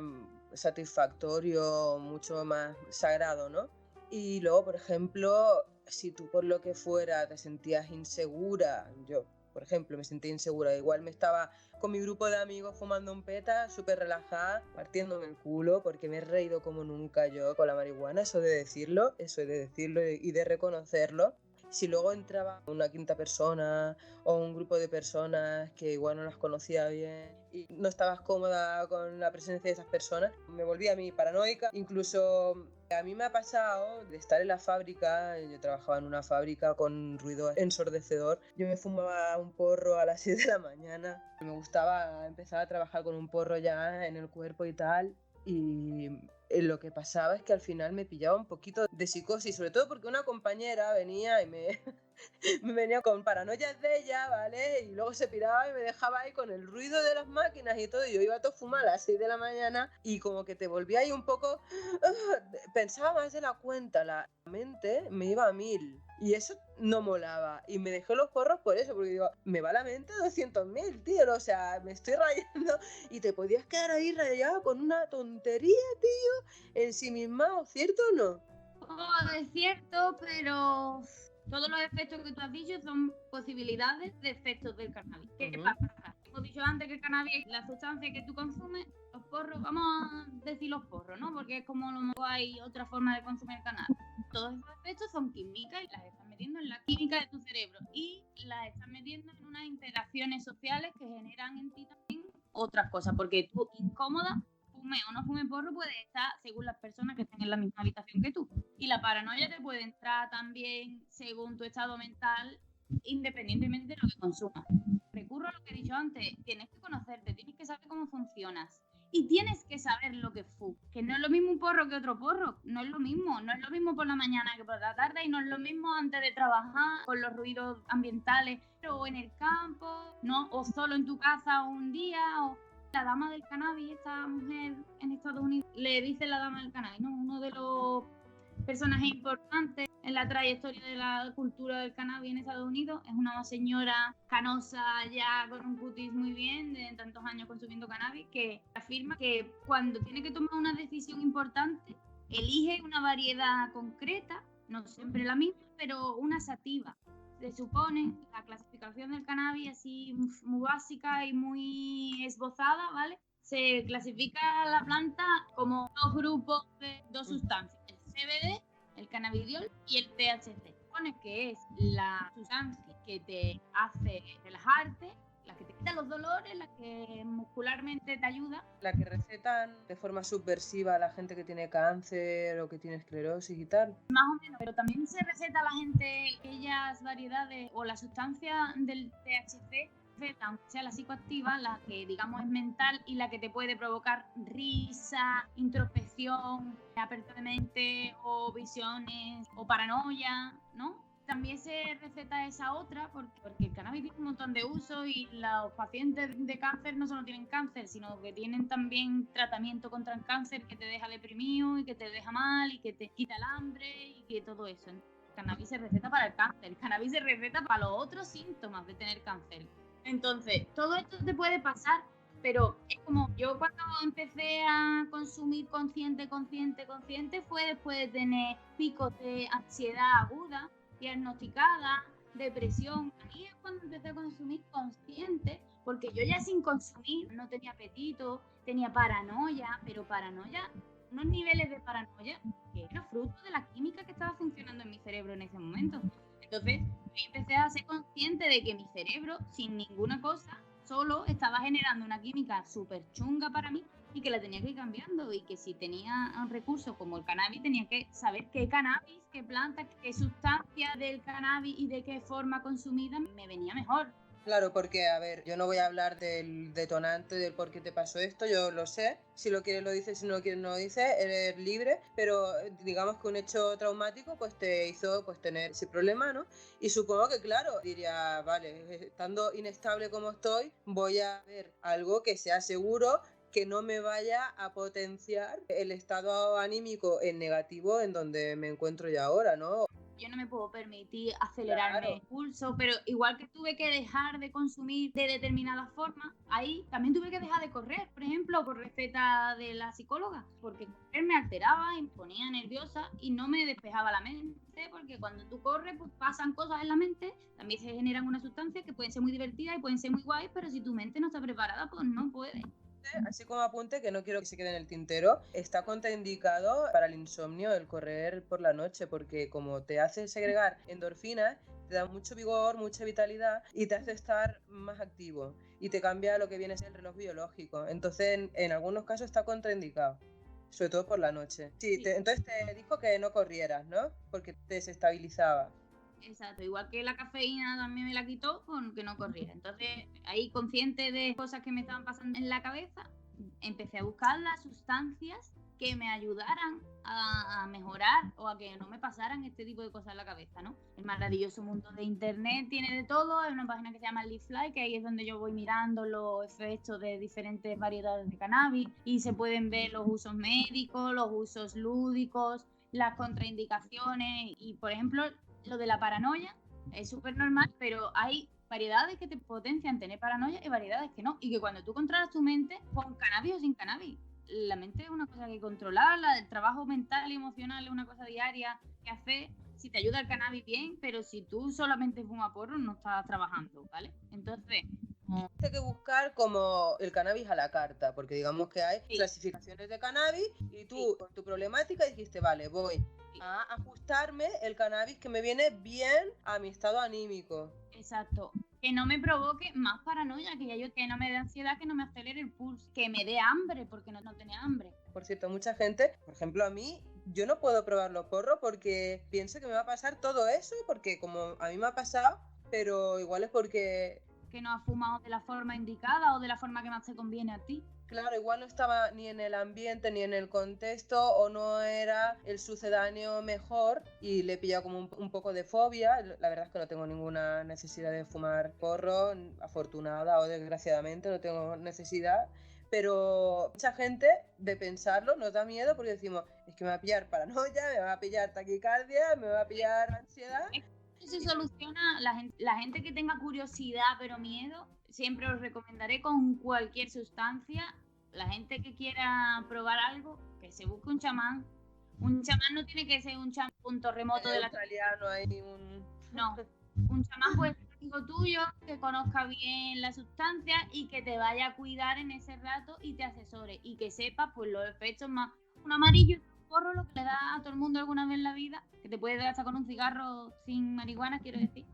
satisfactorio, mucho más sagrado, ¿no? Y luego, por ejemplo, si tú por lo que fuera te sentías insegura, yo, por ejemplo, me sentía insegura, igual me estaba con mi grupo de amigos fumando un peta, súper relajada, partiéndome el culo, porque me he reído como nunca yo con la marihuana, eso de decirlo y de reconocerlo. Si luego entraba una quinta persona o un grupo de personas que igual no las conocía bien y no estabas cómoda con la presencia de esas personas, me volvía a mí paranoica. Incluso a mí me ha pasado de estar en la fábrica, yo trabajaba en una fábrica con ruido ensordecedor, yo me fumaba un porro a las 6 de la mañana, me gustaba empezar a trabajar con un porro ya en el cuerpo y tal, y lo que pasaba es que al final me pillaba un poquito de psicosis, sobre todo porque una compañera venía y me venía con paranoias de ella, ¿vale? Y luego se piraba y me dejaba ahí con el ruido de las máquinas y todo, y yo iba todo fumar a las 6 de la mañana y como que te volvía ahí un poco... pensaba más de la cuenta, la mente me iba a 1000 y eso no molaba y me dejé los porros por eso, porque digo, me va la mente a 200.000, tío, o sea, me estoy rayando y te podías quedar ahí rayado con una tontería, tío, ensimismado, ¿cierto o no? Oh, es cierto, pero todos los efectos que tú has dicho son posibilidades de efectos del cannabis. ¿Qué pasa? Hemos dicho antes que el cannabis es la sustancia que tú consumes, los porros, vamos a decir los porros, ¿no? Porque es como lo mejor hay otra forma de consumir el cannabis. Todos esos efectos son químicas y las estás metiendo en la química de tu cerebro y las estás metiendo en unas interacciones sociales que generan en ti también otras cosas, porque tú incómoda, fume o no fume porro, puede estar según las personas que estén en la misma habitación que tú. Y la paranoia te puede entrar también según tu estado mental, independientemente de lo que consumas. Recurro a lo que he dicho antes, tienes que conocerte, tienes que saber cómo funcionas. Y tienes que saber lo que fumas. Que no es lo mismo un porro que otro porro. No es lo mismo por la mañana que por la tarde y no es lo mismo antes de trabajar con los ruidos ambientales o en el campo, ¿no? O solo en tu casa un día o... La dama del cannabis, esta mujer en Estados Unidos, le dice la dama del cannabis, ¿no? Uno de los personajes importantes en la trayectoria de la cultura del cannabis en Estados Unidos. Es una señora canosa ya con un cutis muy bien de tantos años consumiendo cannabis, que afirma que cuando tiene que tomar una decisión importante elige una variedad concreta, no siempre la misma, pero una sativa. Se supone la clasificación del cannabis así muy básica y muy esbozada, ¿vale? Se clasifica la planta como dos grupos de dos sustancias, el CBD, el cannabidiol y el THC. Se supone que es la sustancia que te hace relajarte, La que te quita los dolores, la que muscularmente te ayuda. La que recetan de forma subversiva a la gente que tiene cáncer o que tiene esclerosis y tal. Más o menos, pero también se receta a la gente aquellas variedades o la sustancia del THC, aunque sea la psicoactiva, la que digamos es mental y la que te puede provocar risa, introspección, apertura de mente o visiones o paranoia, ¿no? También se receta esa otra porque el cannabis tiene un montón de usos y los pacientes de cáncer no solo tienen cáncer, sino que tienen también tratamiento contra el cáncer que te deja deprimido y que te deja mal y que te quita el hambre y que todo eso. El cannabis se receta para el cáncer, el cannabis se receta para los otros síntomas de tener cáncer. Entonces, todo esto te puede pasar, pero es como yo cuando empecé a consumir consciente fue después de tener picos de ansiedad aguda, diagnosticada, depresión. Ahí es cuando empecé a consumir consciente, porque yo ya sin consumir no tenía apetito, tenía paranoia, pero paranoia, unos niveles de paranoia que era fruto de la química que estaba funcionando en mi cerebro en ese momento. Entonces, yo empecé a ser consciente de que mi cerebro, sin ninguna cosa, solo estaba generando una química súper chunga para mí y que la tenía que ir cambiando, y que si tenía un recurso como el cannabis tenía que saber qué cannabis, qué planta, qué sustancia del cannabis y de qué forma consumida me venía mejor. Claro, porque, a ver, yo no voy a hablar del detonante, del por qué te pasó esto, yo lo sé. Si lo quieres lo dices, si no lo quieres no lo dices, eres libre. Pero digamos que un hecho traumático pues te hizo pues tener ese problema, ¿no? Y supongo que, claro, diría, vale, estando inestable como estoy, voy a ver algo que sea seguro, que no me vaya a potenciar el estado anímico en negativo en donde me encuentro ya ahora, ¿no? Yo no me puedo permitir acelerarme el pulso, pero igual que tuve que dejar de consumir de determinada forma, ahí también tuve que dejar de correr, por ejemplo, por receta de la psicóloga, porque correr me alteraba y me ponía nerviosa y no me despejaba la mente, porque cuando tú corres pues pasan cosas en la mente, también se generan unas sustancias que pueden ser muy divertidas y pueden ser muy guays, pero si tu mente no está preparada pues no puede. Así como apunte, que no quiero que se quede en el tintero, está contraindicado para el insomnio el correr por la noche, porque como te hace segregar endorfinas, te da mucho vigor, mucha vitalidad y te hace estar más activo y te cambia lo que viene a ser el reloj biológico. Entonces, en algunos casos está contraindicado, sobre todo por la noche. Sí, entonces te dijo que no corrieras, ¿no? Porque te desestabilizaba. Exacto, igual que la cafeína también me la quitó porque no corriera. Entonces, ahí consciente de cosas que me estaban pasando en la cabeza, empecé a buscar las sustancias que me ayudaran a mejorar o a que no me pasaran este tipo de cosas en la cabeza, ¿no? El maravilloso mundo de internet tiene de todo. Hay una página que se llama Leafly, que ahí es donde yo voy mirando los efectos de diferentes variedades de cannabis y se pueden ver los usos médicos, los usos lúdicos, las contraindicaciones y, por ejemplo, lo de la paranoia es súper normal, pero hay variedades que te potencian tener paranoia y variedades que no. Y que cuando tú controlas tu mente, con cannabis o sin cannabis, la mente es una cosa que controlarla, el trabajo mental y emocional es una cosa diaria que hacer. Si te ayuda el cannabis, bien, pero si tú solamente fumas porro, no estás trabajando, ¿vale? Entonces, hay que buscar como el cannabis a la carta, porque digamos que hay clasificaciones de cannabis y tú con tu problemática dijiste, vale, voy a ajustarme el cannabis que me viene bien a mi estado anímico. Exacto. Que no me provoque más paranoia, que no me dé ansiedad, que no me acelere el pulso, que me dé hambre, porque no tenía hambre. Por cierto, mucha gente, por ejemplo a mí, yo no puedo probar los porros porque pienso que me va a pasar todo eso, porque como a mí me ha pasado, pero igual es porque... que no has fumado de la forma indicada o de la forma que más te conviene a ti. Claro, igual no estaba ni en el ambiente ni en el contexto o no era el sucedáneo mejor y le he pillado como un poco de fobia. La verdad es que no tengo ninguna necesidad de fumar porro, afortunada o desgraciadamente no tengo necesidad. Pero mucha gente, de pensarlo, nos da miedo porque decimos, es que me va a pillar paranoia, me va a pillar taquicardia, me va a pillar ansiedad. Se soluciona, la gente que tenga curiosidad pero miedo, siempre os recomendaré con cualquier sustancia. La gente que quiera probar algo, que se busque un chamán. Un chamán no tiene que ser un chamán punto remoto de la australiano hay un... No, un chamán puede ser un amigo tuyo que conozca bien la sustancia y que te vaya a cuidar en ese rato y te asesore y que sepa pues los efectos más. Un amarillo, un porro, lo que le da a todo el mundo alguna vez en la vida, que te puede dar hasta con un cigarro sin marihuana, quiero decir.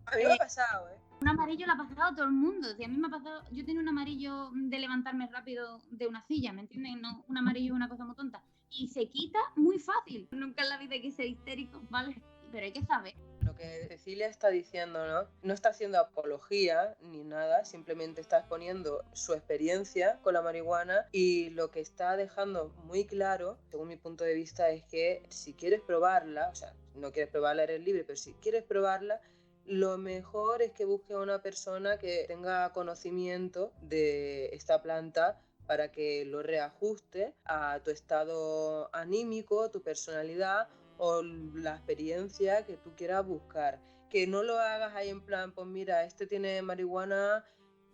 A mí me ha pasado, Un amarillo le ha pasado a todo el mundo. Si a mí me ha pasado, yo tenía un amarillo de levantarme rápido de una silla, ¿me entiendes? No, un amarillo es una cosa muy tonta. Y se quita muy fácil. Nunca en la vida hay que ser histérico, ¿vale? Pero hay que saber. Lo que Cecilia está diciendo, ¿no? No está haciendo apología ni nada, simplemente está exponiendo su experiencia con la marihuana, y lo que está dejando muy claro, según mi punto de vista, es que si quieres probarla, o sea, no quieres probarla, eres libre, pero si quieres probarla, lo mejor es que busques a una persona que tenga conocimiento de esta planta para que lo reajuste a tu estado anímico, tu personalidad o la experiencia que tú quieras buscar. Que no lo hagas ahí en plan, pues mira, este tiene marihuana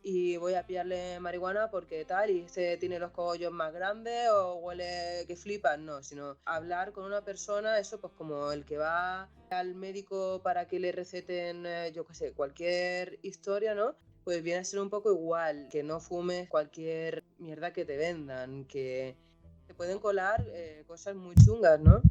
y voy a pillarle marihuana porque tal, y este tiene los cogollos más grandes o huele que flipas, no, sino hablar con una persona, eso pues como el que va al médico para que le receten, yo qué sé, cualquier historia, ¿no? Pues viene a ser un poco igual, que no fumes cualquier mierda que te vendan, que te pueden colar cosas muy chungas, ¿no?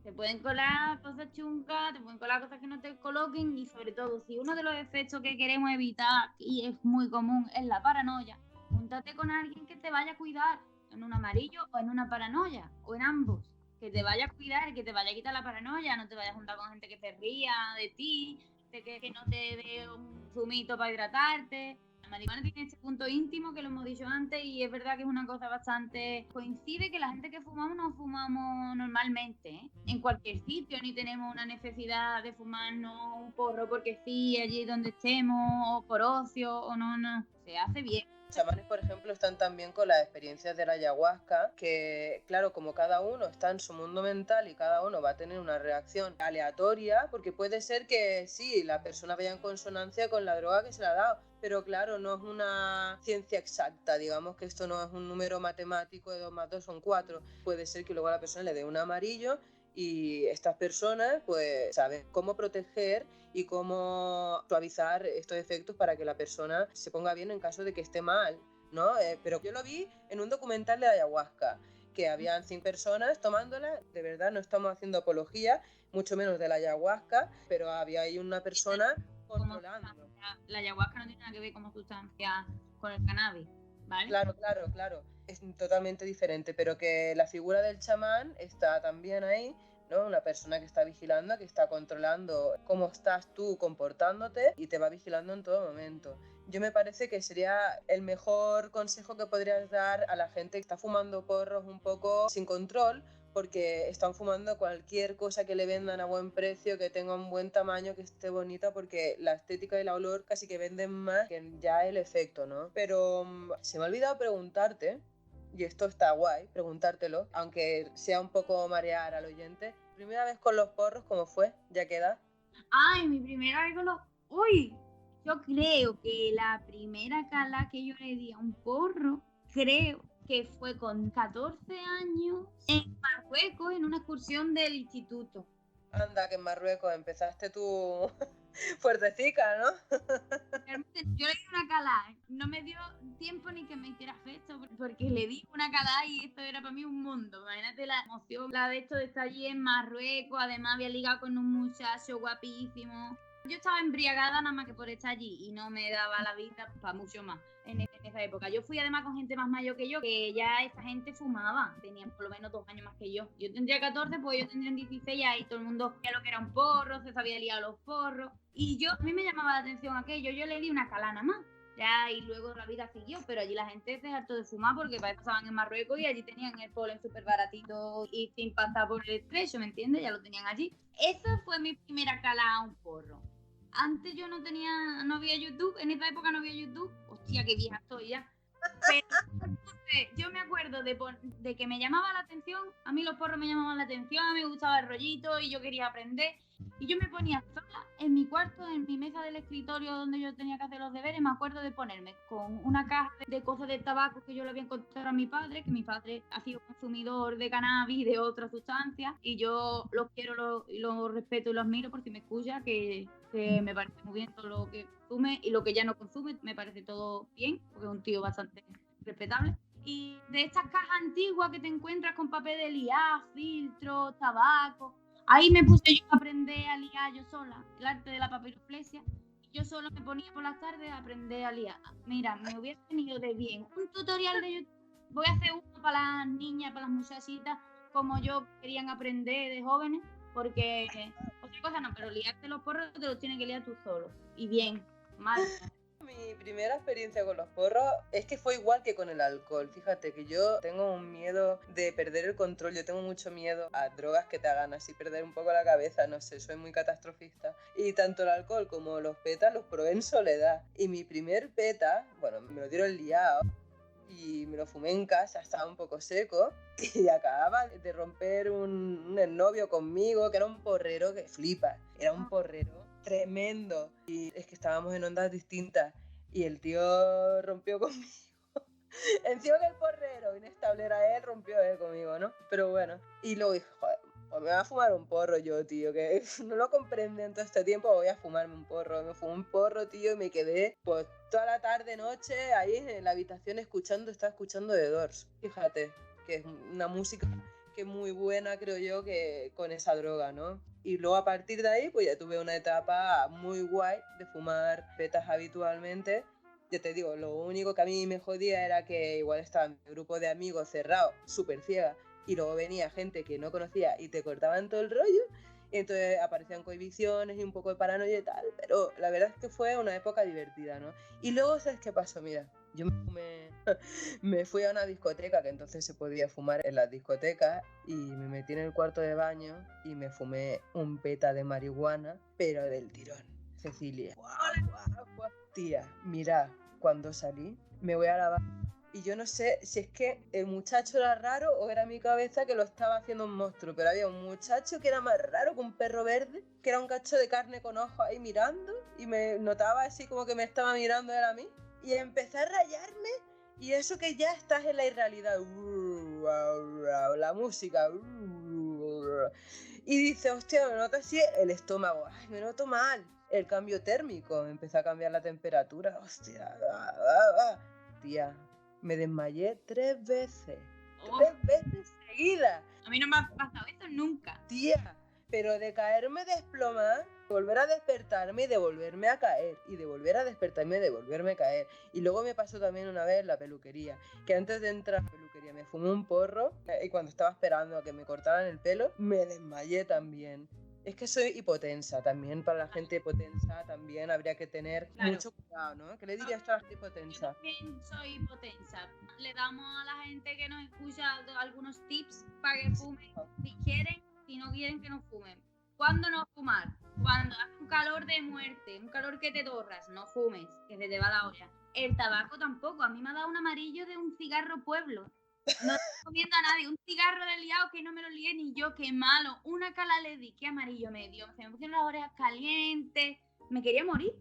Te pueden colar cosas chungas, te pueden colar cosas que no te coloquen, y sobre todo, si uno de los efectos que queremos evitar, y es muy común, es la paranoia, júntate con alguien que te vaya a cuidar, en un amarillo o en una paranoia, o en ambos, que te vaya a cuidar, que te vaya a quitar la paranoia, no te vayas a juntar con gente que se ría de ti, que no te dé un zumito para hidratarte. La marihuana tiene este punto íntimo que lo hemos dicho antes, y es verdad que es una cosa bastante... Coincide que la gente que fumamos no fumamos normalmente, ¿eh? En cualquier sitio, ni tenemos una necesidad de fumarnos un porro porque sí, allí donde estemos, o por ocio, o no. Se hace bien. Los chamanes, por ejemplo, están también con las experiencias de la ayahuasca, que claro, como cada uno está en su mundo mental y cada uno va a tener una reacción aleatoria, porque puede ser que sí, la persona vaya en consonancia con la droga que se le ha dado, pero claro, no es una ciencia exacta, digamos que esto no es un número matemático de 2 más 2 son 4, puede ser que luego a la persona le dé un amarillo y estas personas pues saben cómo proteger y cómo suavizar estos efectos para que la persona se ponga bien en caso de que esté mal, ¿no? Pero yo lo vi en un documental de ayahuasca, que habían 100 personas tomándola, de verdad no estamos haciendo apología, mucho menos de la ayahuasca, pero había ahí una persona controlando. La ayahuasca no tiene nada que ver como sustancia con el cannabis, ¿vale? Claro, es totalmente diferente, pero que la figura del chamán está también ahí, ¿no? Una persona que está vigilando, que está controlando cómo estás tú comportándote y te va vigilando en todo momento. Yo me parece que sería el mejor consejo que podrías dar a la gente que está fumando porros un poco sin control, porque están fumando cualquier cosa que le vendan a buen precio, que tenga un buen tamaño, que esté bonita, porque la estética y el olor casi que venden más que ya el efecto, ¿no? Pero se me ha olvidado preguntarte, y esto está guay, preguntártelo, aunque sea un poco marear al oyente. ¿Primera vez con los porros cómo fue? ¿Ya queda? Ay, mi primera vez con los... Uy, yo creo que la primera cala que yo le di a un porro, creo que fue con 14 años en Marruecos, en una excursión del instituto. Anda, que en Marruecos empezaste tú fuertecica, ¿no? Yo le di una cala, no me dio tiempo ni que me hiciera efecto, porque le di una cala y esto era para mí un mundo. Imagínate la emoción, la de esto de estar allí en Marruecos, además había ligado con un muchacho guapísimo. Yo estaba embriagada nada más que por estar allí y no me daba la vida para mucho más en esa época. Yo fui además con gente más mayor que yo, que ya esa gente fumaba, tenían por lo menos 2 años más que yo. Yo tendría 14, pues ellos tendrían 16 y todo el mundo sabía lo que era un porro, se sabía liar los porros. Y a mí me llamaba la atención aquello, yo le di una calana más. Ya, y luego la vida siguió, pero allí la gente se hartó de fumar porque para eso estaban en Marruecos y allí tenían el polen súper baratito y sin pasar por el estrecho, ¿me entiendes? Ya lo tenían allí. Esa fue mi primera cala a un porro. Antes yo no había YouTube, en esa época no había YouTube. Hostia, qué vieja estoy ya. Pero entonces, yo me acuerdo de que me llamaba la atención, a mí los porros me llamaban la atención, a mí me gustaba el rollito y yo quería aprender. Y yo me ponía sola en mi cuarto, en mi mesa del escritorio donde yo tenía que hacer los deberes. Me acuerdo de ponerme con una caja de cosas de tabaco que yo le había encontrado a mi padre, que mi padre ha sido consumidor de cannabis y de otras sustancias. Y yo los quiero, los respeto y los admiro por si me escucha, que me parece muy bien todo lo que consume y lo que ya no consume, me parece todo bien, porque es un tío bastante respetable. Y de estas cajas antiguas que te encuentras con papel de liar, filtros, tabaco, ahí me puse yo a aprender a liar yo sola, el arte de la papiroflexia. Y yo solo me ponía por las tardes a aprender a liar. Mira, me hubiera tenido de bien un tutorial de YouTube. Voy a hacer uno para las niñas, para las muchachitas, como yo querían aprender de jóvenes, porque otra cosa no, pero liarte los porros te los tienes que liar tú solo. Y bien, mal. Mi primera experiencia con los porros es que fue igual que con el alcohol. Fíjate que yo tengo un miedo de perder el control. Yo tengo mucho miedo a drogas que te hagan así perder un poco la cabeza. No sé, soy muy catastrofista. Y tanto el alcohol como los petas los probé en soledad. Y mi primer peta, bueno, me lo dieron liado y me lo fumé en casa, estaba un poco seco y acababa de romper un novio conmigo, que era un porrero que flipa. Era un porrero tremendo. Y es que estábamos en ondas distintas y el tío rompió conmigo. Encima que el porrero inestable era él, rompió él conmigo, ¿no? Pero bueno, y luego dije, joder, pues me voy a fumar un porro yo, tío, que no lo comprendí en todo este tiempo, voy a fumarme un porro. Me fumé un porro, tío, y me quedé pues toda la tarde, noche, ahí en la habitación estaba escuchando The Doors. Fíjate, que es una música que es muy buena, creo yo, que con esa droga, ¿no? Y luego a partir de ahí, pues ya tuve una etapa muy guay de fumar petas habitualmente. Ya te digo, lo único que a mí me jodía era que igual estaba mi grupo de amigos cerrado, súper ciega, y luego venía gente que no conocía y te cortaban todo el rollo, y entonces aparecían cohibiciones y un poco de paranoia y tal, pero la verdad es que fue una época divertida, ¿no? Y luego, ¿sabes qué pasó? Mira, yo me fui a una discoteca, que entonces se podía fumar en las discotecas, y me metí en el cuarto de baño y me fumé un peta de marihuana, pero del tirón, Cecilia. ¡Guau! Tía, mira, cuando salí, me voy a lavar. Y yo no sé si es que el muchacho era raro o era mi cabeza que lo estaba haciendo un monstruo, pero había un muchacho que era más raro que un perro verde, que era un cacho de carne con ojos ahí mirando, y me notaba así como que me estaba mirando él a mí, y empecé a rayarme, y eso que ya estás en la irrealidad, la música, y dice, hostia, me noto así el estómago, ay, me noto mal. El cambio térmico, me empezó a cambiar la temperatura, hostia, tía, me desmayé 3 veces, 3 veces seguidas. A mí no me ha pasado eso nunca. Tía, pero de caerme desplomada, volver a despertarme y de volverme a caer, y de volver a despertarme y de volverme a caer. Y luego me pasó también una vez en la peluquería, que antes de entrar a la peluquería me fumé un porro, y cuando estaba esperando a que me cortaran el pelo, me desmayé también. Es que soy hipotensa también, para la gente hipotensa también habría que tener mucho cuidado, ¿no? ¿Qué le dirías tú a la gente hipotensa? Yo también soy hipotensa. Le damos a la gente que nos escucha algunos tips para que fumen, si quieren, si no quieren que no fumen. ¿Cuándo no fumar? Cuando hace un calor de muerte, un calor que te torras, no fumes, que se te va la olla. El tabaco tampoco, a mí me ha dado un amarillo de un cigarro pueblo. No recomiendo a nadie, un cigarro de liado que no me lo lié ni yo, qué malo. Una cala le di, qué amarillo me dio. Se me pusieron las orejas calientes, me quería morir.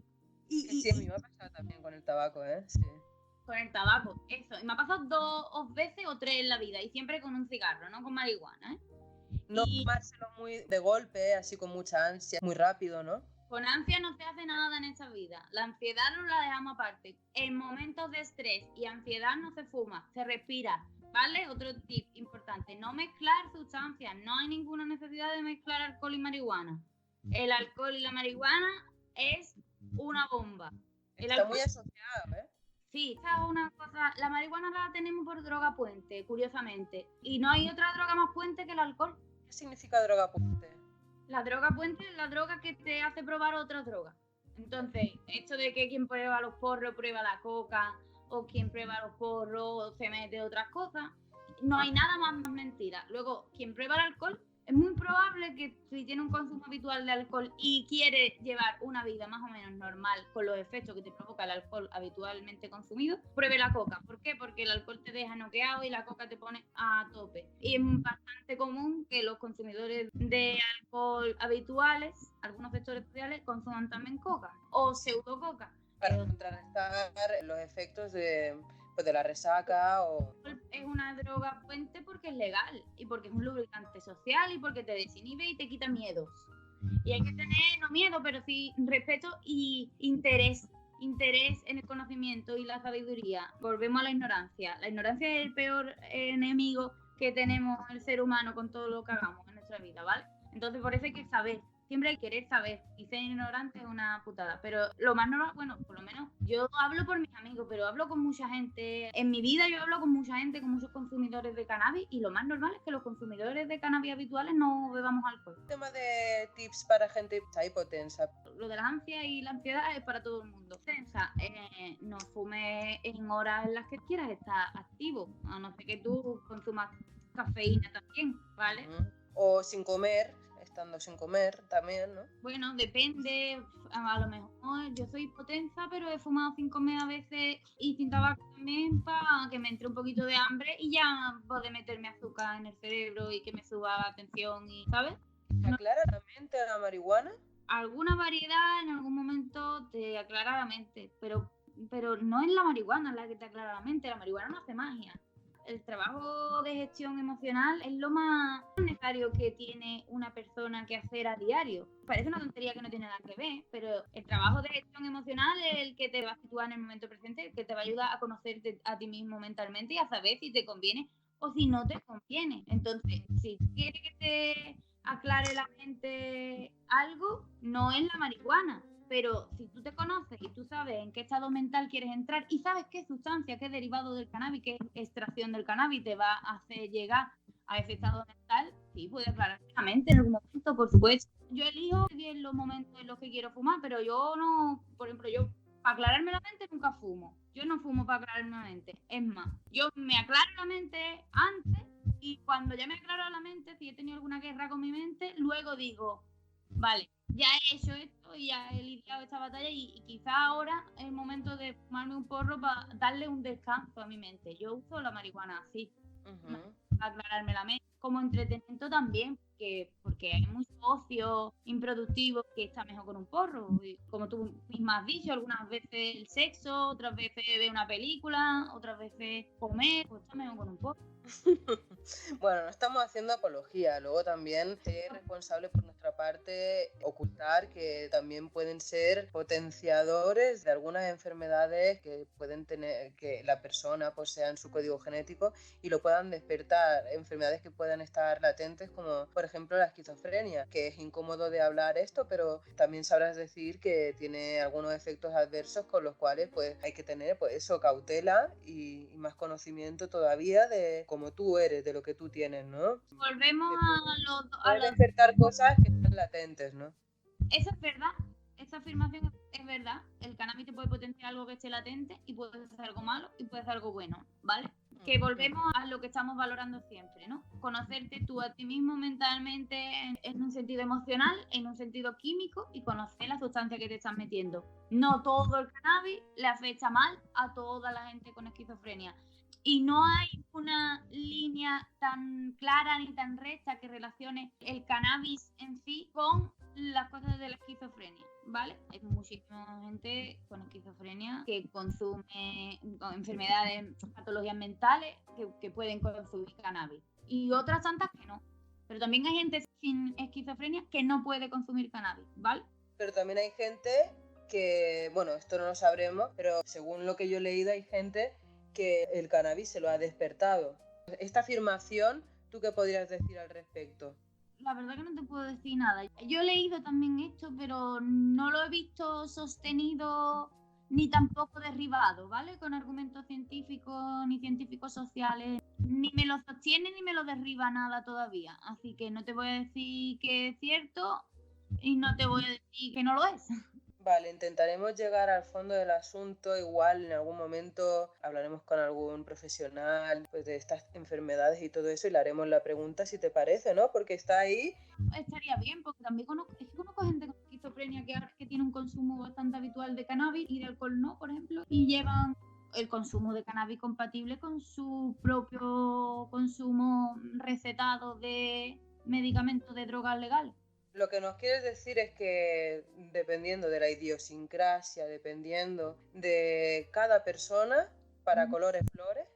Sí, a mí me ha pasado también con el tabaco, ¿eh? Sí. Con el tabaco, eso. Y me ha pasado 2 veces o 3 en la vida, y siempre con un cigarro, no con marihuana, ¿eh? No tomárselo muy de golpe, así con mucha ansia, muy rápido, ¿no? Con ansia no se hace nada en esta vida. La ansiedad no la dejamos aparte. En momentos de estrés y ansiedad no se fuma, se respira. ¿Vale? Otro tip importante, no mezclar sustancias. No hay ninguna necesidad de mezclar alcohol y marihuana. El alcohol y la marihuana es una bomba. Está muy asociado, ¿eh? Sí, esa es una cosa. La marihuana la tenemos por droga puente, curiosamente. Y no hay otra droga más puente que el alcohol. ¿Qué significa droga puente? La droga puente es la droga que te hace probar otras drogas. Entonces, esto de que quien prueba los porros prueba la coca, o quien prueba los porros se mete otras cosas, no hay nada más mentira. Luego, quien prueba el alcohol, es muy probable que si tiene un consumo habitual de alcohol y quiere llevar una vida más o menos normal con los efectos que te provoca el alcohol habitualmente consumido, pruebe la coca. ¿Por qué? Porque el alcohol te deja noqueado y la coca te pone a tope. Y es bastante común que los consumidores de alcohol habituales, algunos sectores sociales, consuman también coca o pseudo coca. Para contrarrestar los efectos de la resaca o... Es una droga puente porque es legal y porque es un lubricante social y porque te desinhibe y te quita miedos. Y hay que tener, no miedo, pero sí respeto y interés en el conocimiento y la sabiduría. Volvemos a la ignorancia. La ignorancia es el peor enemigo que tenemos el ser humano con todo lo que hagamos en nuestra vida, ¿vale? Entonces por eso hay que saber. siempre hay que querer saber, y ser ignorante es una putada, pero lo más normal, bueno, por lo menos yo hablo por mis amigos, pero hablo con mucha gente, en mi vida yo hablo con mucha gente, con muchos consumidores de cannabis, y lo más normal es que los consumidores de cannabis habituales no bebamos alcohol. Tema de tips para gente hipotensa. Lo de las ansias y la ansiedad es para todo el mundo. Tensa, no fumes en horas en las que quieras estar activo, a no ser que tú consumas cafeína también, ¿vale? O sin comer, estando sin comer también, ¿no? Bueno, depende, a lo mejor yo soy hipotensa, pero he fumado sin comer a veces y sin tabaco también para que me entre un poquito de hambre y ya poder meterme azúcar en el cerebro y que me suba la tensión, y ¿sabes? ¿Te aclara la mente la marihuana? Alguna variedad en algún momento te aclara la mente, pero no es la marihuana la que te aclara la mente, la marihuana no hace magia. El trabajo de gestión emocional es lo más necesario que tiene una persona que hacer a diario. Parece una tontería que no tiene nada que ver, pero el trabajo de gestión emocional es el que te va a situar en el momento presente, el que te va a ayudar a conocerte a ti mismo mentalmente y a saber si te conviene o si no te conviene. Entonces, si quieres que te aclare la mente algo, no es la marihuana. Pero si tú te conoces y tú sabes en qué estado mental quieres entrar y sabes qué sustancia, qué derivado del cannabis, qué extracción del cannabis te va a hacer llegar a ese estado mental, sí, puedes aclarar la mente en algún momento, por supuesto. Yo elijo bien los momentos en los que quiero fumar, pero yo no, por ejemplo, yo para aclararme la mente nunca fumo. Yo no fumo para aclararme la mente. Es más, yo me aclaro la mente antes y cuando ya me aclaro la mente, si he tenido alguna guerra con mi mente, luego digo, vale, ya he hecho esto y ya he lidiado esta batalla y quizá ahora es el momento de fumarme un porro para darle un descanso a mi mente. Yo uso la marihuana así, para aclararme la mente, como entretenimiento también, porque hay mucho ocio improductivo que está mejor con un porro. Y como tú misma has dicho, algunas veces el sexo, otras veces ver una película, otras veces comer, pues está mejor con un porro. Bueno, no estamos haciendo apología, luego también es responsable por nuestra parte ocultar que también pueden ser potenciadores de algunas enfermedades que pueden tener, que la persona posea en su código genético y lo puedan despertar, enfermedades que puedan estar latentes como por ejemplo la esquizofrenia, que es incómodo de hablar esto, pero también sabrás decir que tiene algunos efectos adversos con los cuales pues hay que tener pues eso, cautela y más conocimiento todavía de cómo tú eres, de lo que tú tienes, ¿no? Volvemos a despertar cosas que están latentes, ¿no? Eso es verdad, esa afirmación es verdad. El cannabis te puede potenciar algo que esté latente y puede ser algo malo y puede ser algo bueno, ¿vale? Que volvemos a lo que estamos valorando siempre, ¿no? Conocerte tú a ti mismo mentalmente en un sentido emocional, en un sentido químico y conocer la sustancia que te estás metiendo. No todo el cannabis le afecta mal a toda la gente con esquizofrenia. Y no hay una línea tan clara ni tan recta que relacione el cannabis en sí con las cosas de la esquizofrenia, ¿vale? Hay muchísima gente con esquizofrenia que consume enfermedades, patologías mentales que pueden consumir cannabis. Y otras tantas que no. Pero también hay gente sin esquizofrenia que no puede consumir cannabis, ¿vale? Pero también hay gente que, bueno, esto no lo sabremos, pero según lo que yo he leído hay gente que el cannabis se lo ha despertado. Esta afirmación, ¿tú qué podrías decir al respecto? La verdad que no te puedo decir nada. Yo he leído también esto, pero no lo he visto sostenido ni tampoco derribado, ¿vale? Con argumentos científicos ni científicos sociales. Ni me lo sostiene ni me lo derriba nada todavía. Así que no te voy a decir que es cierto y no te voy a decir que no lo es. Vale, intentaremos llegar al fondo del asunto, igual en algún momento hablaremos con algún profesional pues, de estas enfermedades y todo eso y le haremos la pregunta si te parece, ¿no? Porque está ahí. Estaría bien, porque también conozco gente con esquizofrenia que tiene un consumo bastante habitual de cannabis y de alcohol no, por ejemplo, y llevan el consumo de cannabis compatible con su propio consumo recetado de medicamentos de drogas legales. Lo que nos quieres decir es que dependiendo de la idiosincrasia, dependiendo de cada persona, para colores flores,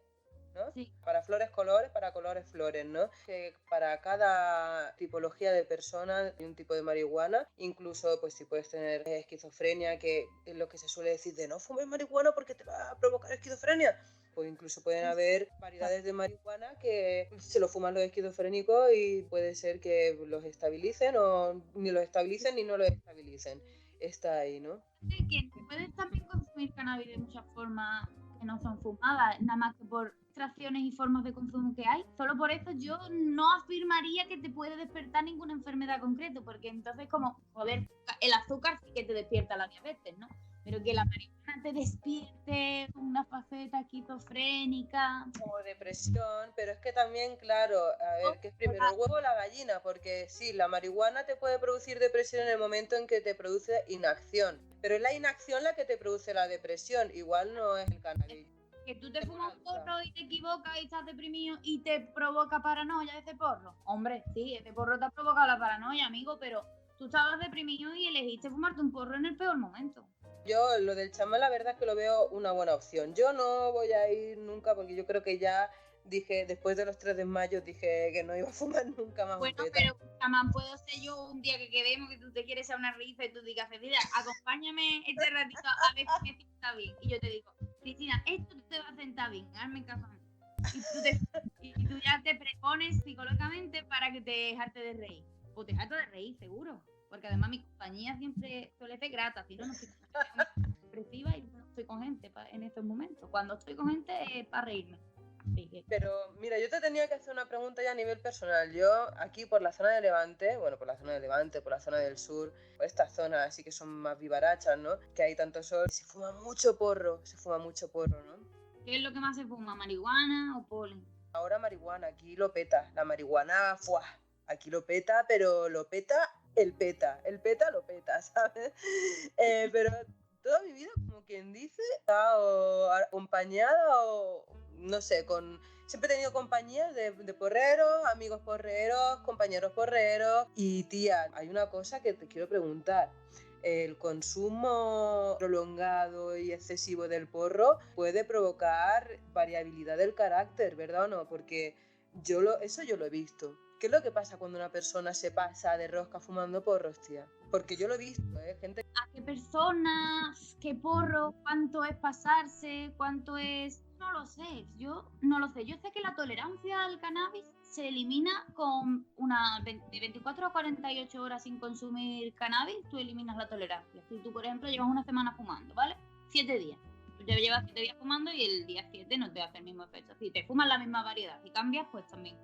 ¿no? Sí. Para flores colores, para colores flores, ¿no? Que para cada tipología de persona hay un tipo de marihuana, incluso pues si puedes tener esquizofrenia, que es lo que se suele decir de no fumes marihuana porque te va a provocar esquizofrenia. Pues incluso pueden haber variedades de marihuana que se lo fuman los esquizofrénicos y puede ser que los estabilicen o ni los estabilicen ni no los estabilicen. Está ahí, ¿no? Que puedes también consumir cannabis de muchas formas que no son fumadas, nada más que por extracciones y formas de consumo que hay. Solo por eso yo no afirmaría que te puede despertar ninguna enfermedad concreta, porque entonces como, joder, el azúcar sí que te despierta la diabetes, ¿no? Pero que la marihuana te despierte una faceta esquizofrénica o depresión, pero es que también, claro, a ver, ¿qué es primero, el huevo o la gallina? Porque sí, la marihuana te puede producir depresión en el momento en que te produce inacción, pero es la inacción la que te produce la depresión, igual no es el cannabis. Que tú te fumas un porro y te equivocas y estás deprimido y te provoca paranoia ese porro. Hombre, sí, ese porro te ha provocado la paranoia, amigo, pero tú estabas deprimido y elegiste fumarte un porro en el peor momento. Yo lo del chamán la verdad es que lo veo una buena opción. Yo no voy a ir nunca porque yo creo que ya dije, después de los 3 de mayo, dije que no iba a fumar nunca más. Bueno, pero chamán, puedo ser yo un día que quedemos, que tú te quieres a una risa y tú digas, Cecilia, acompáñame este ratito a ver si me sienta bien. Y yo te digo, Cristina, esto te va a sentar bien, hazme caso a mí. Y tú ya te prepones psicológicamente para que te dejarte de reír. O te dejaste de reír, seguro. Porque además mi compañía siempre suele ser grata, si no, no estoy depresiva y no estoy con gente en estos momentos. Cuando estoy con gente es para reírme. Pero mira, yo te tenía que hacer una pregunta ya a nivel personal. Yo aquí por la zona de Levante, bueno, por la zona de Levante, por la zona del sur, por estas zonas así que son más vivarachas, ¿no? Que hay tanto sol, se fuma mucho porro, ¿no? ¿Qué es lo que más se fuma, marihuana o polen? Ahora marihuana, aquí lo peta, la marihuana, ¡fuah! Aquí lo peta, pero lo peta el peta lo peta, ¿sabes? Pero toda mi vida, como quien dice, he estado acompañada o, no sé, siempre he tenido compañías de porreros, amigos porreros, compañeros porreros. Y tía, hay una cosa que te quiero preguntar. El consumo prolongado y excesivo del porro puede provocar variabilidad del carácter, ¿verdad o no? Porque eso yo lo he visto. ¿Qué es lo que pasa cuando una persona se pasa de rosca fumando porros, tía? Porque yo lo he visto, gente... ¿A qué personas? ¿Qué porro? ¿Cuánto es pasarse? ¿Cuánto es...? No lo sé, yo no lo sé. Yo sé que la tolerancia al cannabis se elimina con de 24 a 48 horas sin consumir cannabis, tú eliminas la tolerancia. Si tú, por ejemplo, llevas una semana fumando, ¿vale? 7 días. Tú ya llevas 7 días fumando y el día 7 no te hace el mismo efecto. Si te fumas la misma variedad y cambias, pues también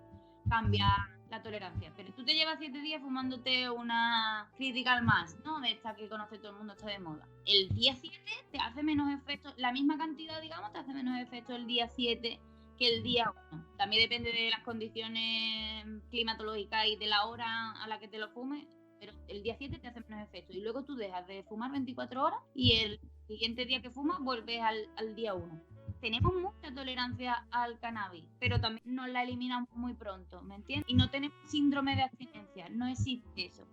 cambia la tolerancia. Pero tú te llevas 7 días fumándote una Critical Mass, ¿no? De esta que conoce todo el mundo, está de moda. El día 7 te hace menos efecto, la misma cantidad, digamos, te hace menos efecto el día 7 que el día 1. También depende de las condiciones climatológicas y de la hora a la que te lo fumes, pero el día 7 te hace menos efecto. Y luego tú dejas de fumar 24 horas y el siguiente día que fumas vuelves al día 1. Tenemos mucha tolerancia al cannabis, pero también nos la eliminamos muy pronto, ¿me entiendes? Y no tenemos síndrome de abstinencia, no existe eso.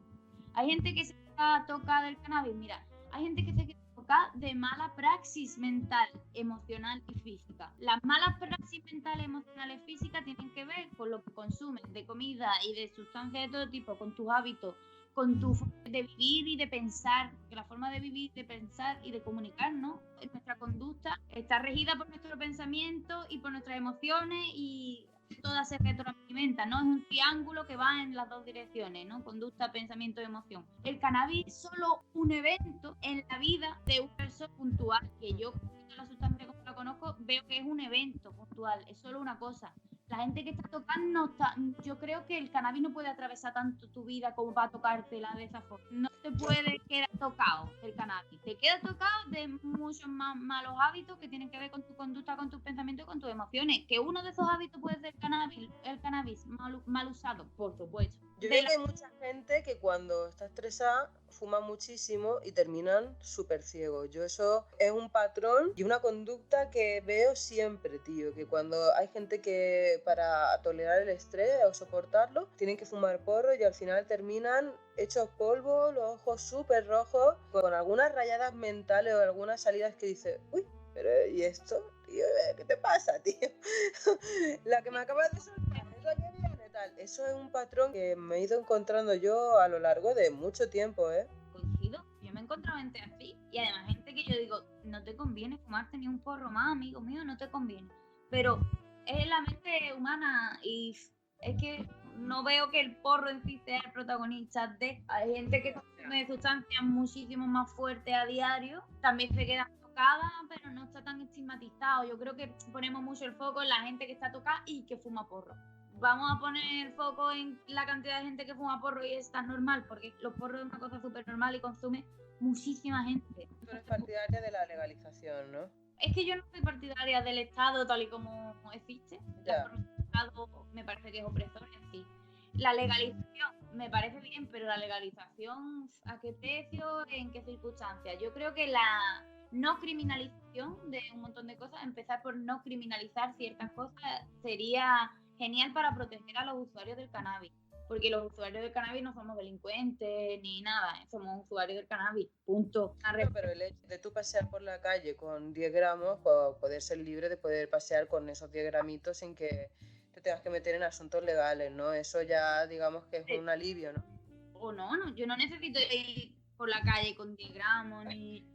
Hay gente que se toca del cannabis, mira, hay gente que se toca de mala praxis mental, emocional y física. Las malas praxis mentales, emocionales y físicas tienen que ver con lo que consumes de comida y de sustancias de todo tipo, con tus hábitos, con tu forma de vivir y de pensar, que la forma de vivir, de pensar y de comunicar, ¿no? Nuestra conducta está regida por nuestro pensamiento y por nuestras emociones y toda se retroalimenta, ¿no? Es un triángulo que va en las dos direcciones, ¿no? Conducta, pensamiento y emoción. El cannabis es solo un evento en la vida de una persona puntual, que yo, la sustancia como la conozco, veo que es un evento puntual, es solo una cosa. La gente que está tocando, yo creo que el cannabis no puede atravesar tanto tu vida como para tocártela de esa forma. No te puede quedar tocado el cannabis. Te queda tocado de muchos más malos hábitos que tienen que ver con tu conducta, con tus pensamientos y con tus emociones. Que uno de esos hábitos puede ser el cannabis mal usado, por supuesto. Yo veo que hay mucha gente que cuando está estresada fuma muchísimo y terminan súper ciegos. Yo eso es un patrón y una conducta que veo siempre, tío. Que cuando hay gente que para tolerar el estrés o soportarlo tienen que fumar porro y al final terminan hechos polvo, los ojos súper rojos, con algunas rayadas mentales o algunas salidas que dice, uy, pero ¿y esto? Tío, ¿qué te pasa, tío? La que me acabas de soltar, es la que viene. Eso es un patrón que me he ido encontrando yo a lo largo de mucho tiempo, ¿eh? Coincido, yo me he encontrado gente así y además gente que yo digo, no te conviene fumarte ni un porro más, amigo mío, no te conviene. pero es la mente humana y es que no veo que el porro en sí sea el protagonista de... Hay gente que consume sustancias muchísimo más fuertes a diario, también se queda tocada, pero no está tan estigmatizado. Yo creo que ponemos mucho el foco en la gente que está tocada y que fuma porro. Vamos a poner el foco en la cantidad de gente que fuma porro y es tan normal, porque los porros es una cosa súper normal y consume muchísima gente. Tú eres partidaria de la legalización, ¿no? Es que yo no soy partidaria del Estado tal y como existe. Ya. La forma del Estado me parece que es opresor en sí. La legalización me parece bien, pero la legalización, ¿a qué precio? ¿En qué circunstancias? Yo creo que la no criminalización de un montón de cosas, empezar por no criminalizar ciertas cosas, sería genial para proteger a los usuarios del cannabis. Porque los usuarios del cannabis no somos delincuentes ni nada, somos usuarios del cannabis, punto. Pero el hecho de tú pasear por la calle con 10 gramos, pues poder ser libre de poder pasear con esos 10 gramitos sin que te tengas que meter en asuntos legales, ¿no? Eso ya digamos que es un alivio, ¿no? O no, yo no necesito ir por la calle con 10 gramos ni...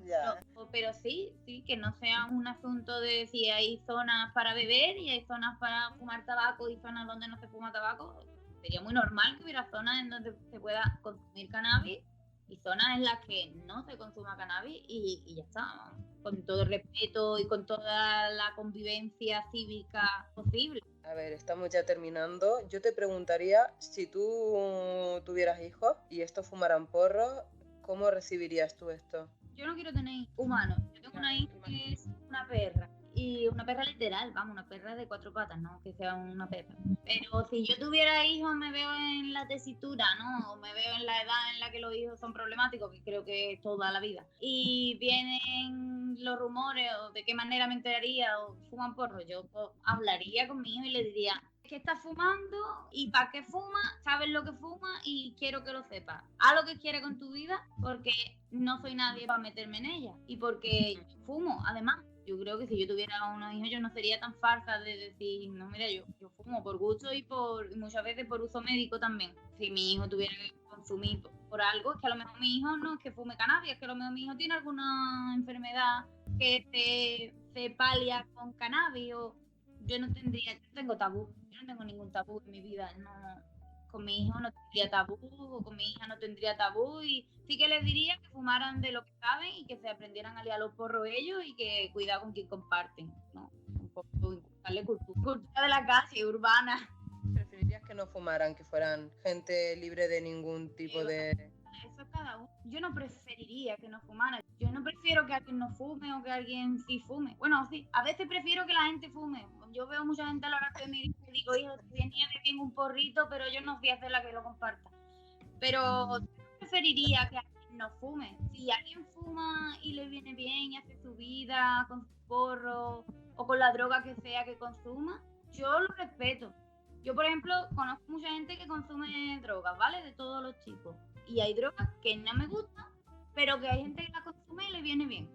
Ya. Pero sí, que no sea un asunto de si hay zonas para beber y hay zonas para fumar tabaco y zonas donde no se fuma tabaco. Sería muy normal que hubiera zonas en donde se pueda consumir cannabis y zonas en las que no se consuma cannabis y ya está, con todo el respeto y con toda la convivencia cívica posible. A ver, estamos ya terminando. Yo te preguntaría, si tú tuvieras hijos y estos fumaran porros, ¿cómo recibirías tú esto? Yo no quiero tener humanos. Yo tengo una hija que es una perra. Y una perra literal, vamos, una perra de 4 patas, no que sea una perra. Pero si yo tuviera hijos, me veo en la tesitura, ¿no? O me veo en la edad en la que los hijos son problemáticos, que creo que es toda la vida. Y vienen los rumores, o de qué manera me enteraría, o fuman porro. Yo hablaría con mi hijo y le diría: ¿qué estás fumando? ¿Y para qué fuma? ¿Sabes lo que fuma? Y quiero que lo sepas. Haz lo que quieras con tu vida, porque no soy nadie para meterme en ella. Y porque yo fumo, además. Yo creo que si yo tuviera unos hijos, yo no sería tan farsa de decir, no, mira, yo fumo por gusto y muchas veces por uso médico también. Si mi hijo tuviera que consumir por algo, es que a lo mejor mi hijo no es que fume cannabis, es que a lo mejor mi hijo tiene alguna enfermedad que se palia con cannabis, o yo no tengo tabú, yo no tengo ningún tabú en mi vida, no. Con mi hijo no tendría tabú, o con mi hija no tendría tabú, y sí que les diría que fumaran de lo que saben y que se aprendieran a liar los porros ellos y que cuidado con quien comparten, ¿no? Un poco darle cultura de la calle, urbana. ¿Preferirías que no fumaran, que fueran gente libre de ningún tipo de...? Eso es cada uno. Yo no preferiría que no fumaran. Yo no prefiero que alguien no fume o que alguien sí fume. Bueno, sí, a veces prefiero que la gente fume. Yo veo mucha gente a la hora que me digo, hijo, tenía de bien un porrito, pero yo no fui a hacer la que lo comparta. Pero yo preferiría que alguien no fume. Si alguien fuma y le viene bien y hace su vida con su porro o con la droga que sea que consuma, yo lo respeto. Yo, por ejemplo, conozco mucha gente que consume drogas, ¿vale? De todos los tipos. Y hay drogas que no me gustan, pero que hay gente que la consume y le viene bien.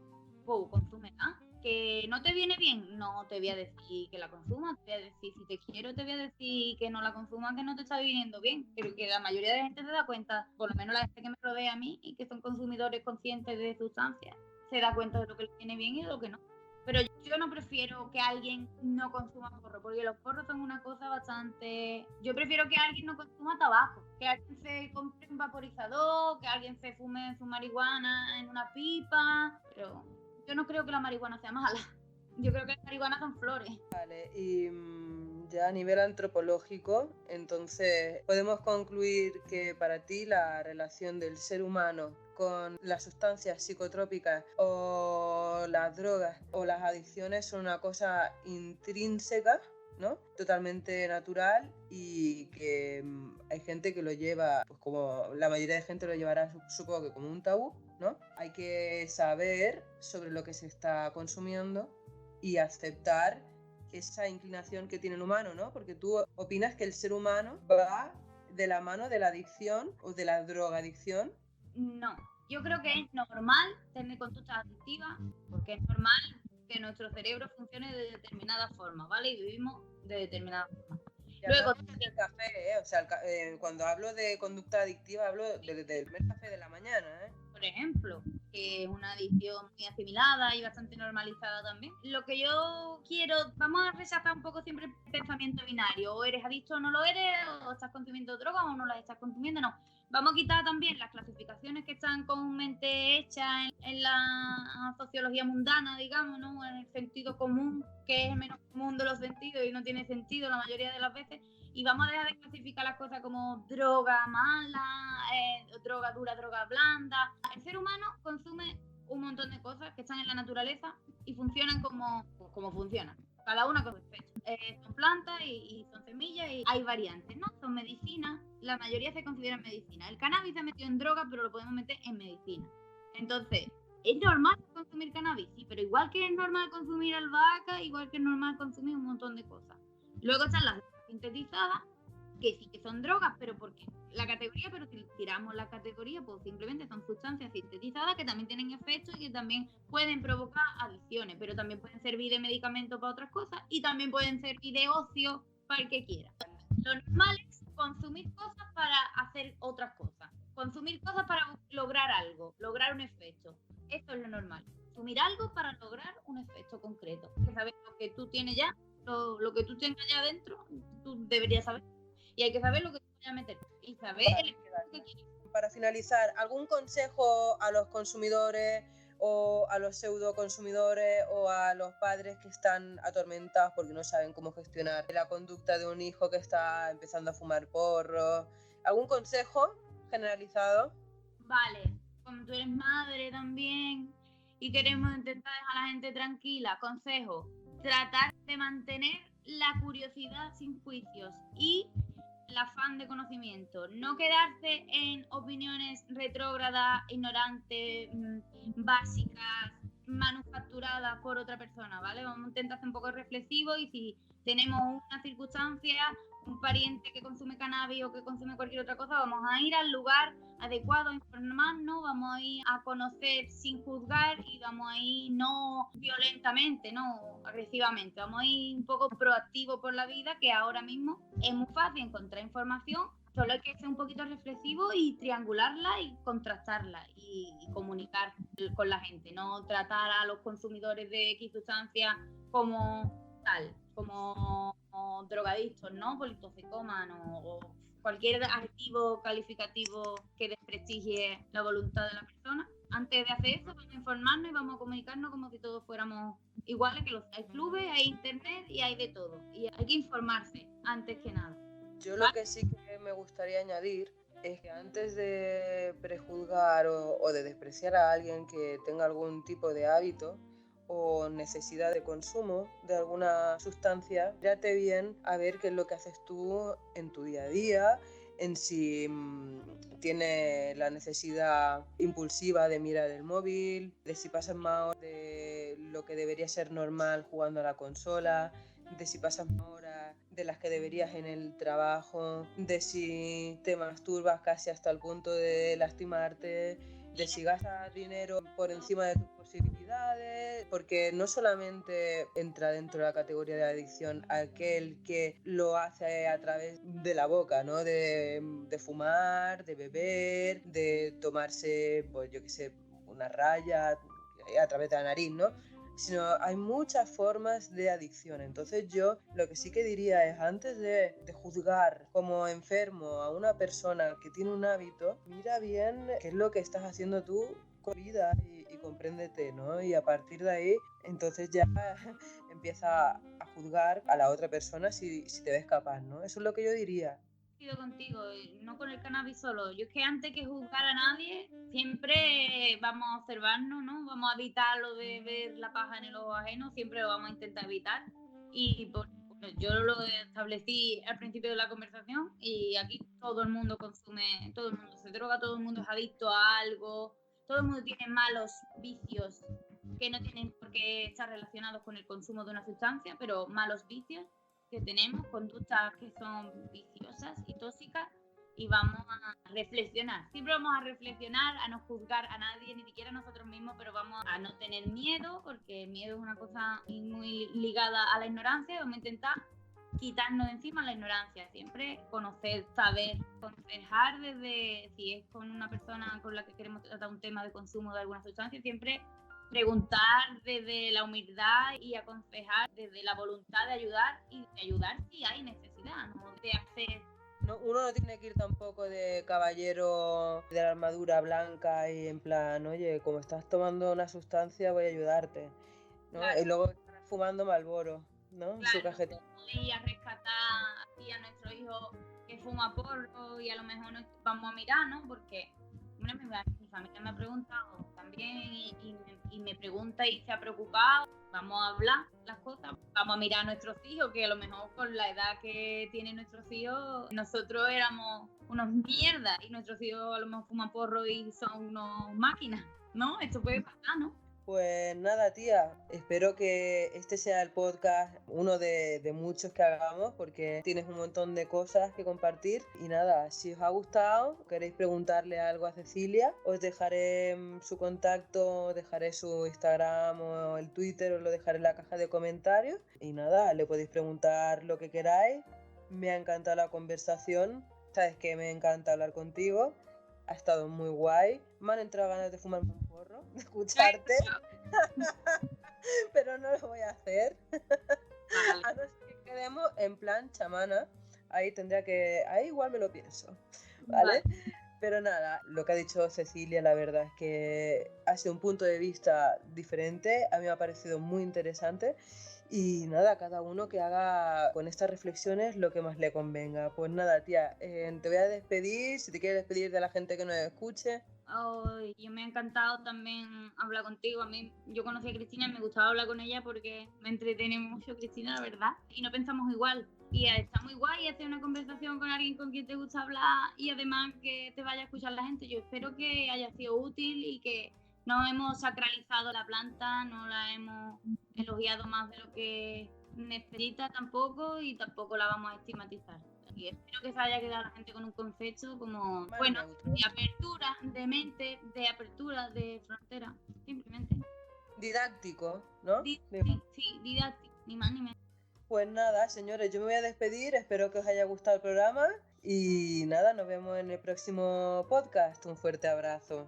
Pues consúmela. Que no te viene bien, no te voy a decir que la consumas, te voy a decir, si te quiero, te voy a decir que no la consumas, que no te está viniendo bien. Pero que la mayoría de la gente se da cuenta, por lo menos la gente que me rodea a mí y que son consumidores conscientes de sustancias, se da cuenta de lo que le viene bien y de lo que no. Pero yo no prefiero que alguien no consuma porro, porque los porros son una cosa bastante... Yo prefiero que alguien no consuma tabaco, que alguien se compre un vaporizador, que alguien se fume su marihuana en una pipa, pero yo no creo que la marihuana sea mala. Yo creo que la marihuana son flores. Vale, y ya a nivel antropológico, entonces podemos concluir que para ti la relación del ser humano con las sustancias psicotrópicas o las drogas o las adicciones son una cosa intrínseca, ¿no? Totalmente natural, y que hay gente que lo lleva, pues como la mayoría de gente lo llevará, supongo que como un tabú, ¿no? Hay que saber sobre lo que se está consumiendo y aceptar esa inclinación que tiene el humano, ¿no? Porque tú opinas que el ser humano va de la mano de la adicción o de la drogadicción. No, yo creo que es normal tener conductas adictivas, porque es normal que nuestro cerebro funcione de determinada forma, ¿vale? Y vivimos de determinada forma. Luego, el café, o sea, cuando hablo de conducta adictiva hablo del primer café de la mañana, Por ejemplo, que es una adicción muy asimilada y bastante normalizada también. Lo que yo quiero, vamos a rechazar un poco siempre el pensamiento binario, o eres adicto o no lo eres, o estás consumiendo drogas o no las estás consumiendo, no. Vamos a quitar también las clasificaciones que están comúnmente hechas en la sociología mundana, digamos, ¿no? En el sentido común, que es el menos común de los sentidos y no tiene sentido la mayoría de las veces. Y vamos a dejar de clasificar las cosas como droga mala, droga dura, droga blanda. El ser humano consume un montón de cosas que están en la naturaleza y funcionan como funcionan. Cada una con su efecto. Son plantas y son semillas y hay variantes, ¿no? Son medicinas, la mayoría se consideran medicina. El cannabis se ha metido en droga, pero lo podemos meter en medicina. Entonces, ¿es normal consumir cannabis? Sí, pero igual que es normal consumir albahaca, igual que es normal consumir un montón de cosas. Luego están las sintetizadas, que sí que son drogas, pero porque la categoría, pero si tiramos la categoría, pues simplemente son sustancias sintetizadas que también tienen efectos y que también pueden provocar adicciones, pero también pueden servir de medicamento para otras cosas y también pueden servir de ocio para el que quiera. Lo normal es consumir cosas para hacer otras cosas, consumir cosas para lograr algo, lograr un efecto. Esto es lo normal, consumir algo para lograr un efecto concreto. Que sabes lo que tú tienes ya, lo que tú tengas ya dentro, tú deberías saber. Y hay que saber lo que tú vayas a meter y saber el efecto que quieres. Para finalizar, ¿algún consejo a los consumidores o a los pseudo consumidores o a los padres que están atormentados porque no saben cómo gestionar la conducta de un hijo que está empezando a fumar porros? ¿Algún consejo generalizado? Vale, como tú eres madre también y queremos intentar dejar a la gente tranquila, consejo, tratar de mantener la curiosidad sin juicios y el afán de conocimiento, no quedarse en opiniones retrógradas, ignorantes, básicas, manufacturadas por otra persona, ¿vale? Vamos a intentar ser un poco reflexivos y si tenemos una circunstancia, un pariente que consume cannabis o que consume cualquier otra cosa, vamos a ir al lugar adecuado a informarnos, vamos a ir a conocer sin juzgar y vamos a ir no violentamente, no agresivamente, vamos a ir un poco proactivo por la vida, que ahora mismo es muy fácil encontrar información, solo hay que ser un poquito reflexivo y triangularla y contrastarla y comunicar con la gente, no tratar a los consumidores de X sustancia como tal, como drogadictos, ¿no? Politoxicómanos o cualquier adjetivo calificativo que desprestigie la voluntad de la persona. Antes de hacer eso, vamos a informarnos y vamos a comunicarnos como si todos fuéramos iguales, que hay clubes, hay internet y hay de todo. Y hay que informarse antes que nada. Yo lo que sí que me gustaría añadir es que antes de prejuzgar o de despreciar a alguien que tenga algún tipo de hábito o necesidad de consumo de alguna sustancia, mírate bien a ver qué es lo que haces tú en tu día a día, en si tiene la necesidad impulsiva de mirar el móvil, de si pasas más horas de lo que debería ser normal jugando a la consola, de si pasas más horas de las que deberías en el trabajo, de si te masturbas casi hasta el punto de lastimarte, de si gastas dinero por encima de tus posibilidades, porque no solamente entra dentro de la categoría de adicción aquel que lo hace a través de la boca, ¿no? De fumar, de beber, de tomarse, pues yo qué sé, una raya a través de la nariz, ¿no? Sino hay muchas formas de adicción. Entonces yo lo que sí que diría es, antes de juzgar como enfermo a una persona que tiene un hábito, mira bien qué es lo que estás haciendo tú con vida y compréndete, ¿no? Y a partir de ahí, entonces ya empieza a juzgar a la otra persona si te ves capaz, ¿no? Eso es lo que yo diría. Contigo, no con el cannabis solo. Yo es que antes que juzgar a nadie, siempre vamos a observarnos, ¿no? Vamos a evitar lo de ver la paja en el ojo ajeno, siempre lo vamos a intentar evitar. Y yo lo establecí al principio de la conversación y aquí todo el mundo consume, todo el mundo se droga, todo el mundo es adicto a algo, todo el mundo tiene malos vicios que no tienen por qué estar relacionados con el consumo de una sustancia, pero malos vicios que tenemos, conductas que son viciosas y tóxicas, y vamos a reflexionar. Siempre vamos a reflexionar, a no juzgar a nadie, ni siquiera a nosotros mismos, pero vamos a no tener miedo, porque el miedo es una cosa muy ligada a la ignorancia, y vamos a intentar quitarnos de encima la ignorancia, siempre conocer, saber, aconsejar desde, si es con una persona con la que queremos tratar un tema de consumo de alguna sustancia, siempre preguntar desde la humildad y aconsejar desde la voluntad de ayudar y de ayudar si hay necesidad, ¿no? De hacer. No, uno no tiene que ir tampoco de caballero de la armadura blanca y en plan, oye, como estás tomando una sustancia voy a ayudarte, ¿no? Claro. Y luego fumando Marlboro, ¿no? En su cajetilla. Y a rescatar así a nuestro hijo que fuma porro y a lo mejor vamos a mirar, ¿no? Porque bueno, mi familia me ha preguntado también y me pregunta y se ha preocupado. Vamos a hablar las cosas, vamos a mirar a nuestros hijos, que a lo mejor con la edad que tienen nuestros hijos, nosotros éramos unos mierdas y nuestros hijos a lo mejor fuman porro y son unos máquinas, ¿no? Esto puede pasar, ¿no? Pues nada, tía, espero que este sea el podcast, uno de muchos que hagamos, porque tienes un montón de cosas que compartir. Y nada, si os ha gustado, queréis preguntarle algo a Cecilia, os dejaré su contacto, dejaré su Instagram o el Twitter, os lo dejaré en la caja de comentarios. Y nada, le podéis preguntar lo que queráis. Me ha encantado la conversación, sabes que me encanta hablar contigo. Ha estado muy guay. Me han entrado ganas de fumar un porro, de escucharte. Pero no lo voy a hacer. Vale. A no ser que quedemos en plan chamana. Ahí ahí igual me lo pienso. ¿Vale? Pero nada, lo que ha dicho Cecilia, la verdad es que ha sido un punto de vista diferente. A mí me ha parecido muy interesante. Y nada, cada uno que haga con estas reflexiones lo que más le convenga. Pues nada, tía, te voy a despedir. Si te quieres despedir de la gente que nos escuche. Yo me ha encantado también hablar contigo. A mí, yo conocí a Cristina y me gustaba hablar con ella porque me entretiene mucho, Cristina, la verdad. Y no pensamos igual. Y está muy guay hacer una conversación con alguien con quien te gusta hablar y además que te vaya a escuchar la gente. Yo espero que haya sido útil y que no hemos sacralizado la planta, no la hemos elogiado más de lo que necesita tampoco y tampoco la vamos a estigmatizar. Y espero que se haya quedado la gente con un concepto como, bueno, de apertura de mente, de apertura de frontera, simplemente. Didáctico, ¿no? Sí, didáctico, ni más ni menos. Pues nada, señores, yo me voy a despedir. Espero que os haya gustado el programa. Y nada, nos vemos en el próximo podcast. Un fuerte abrazo.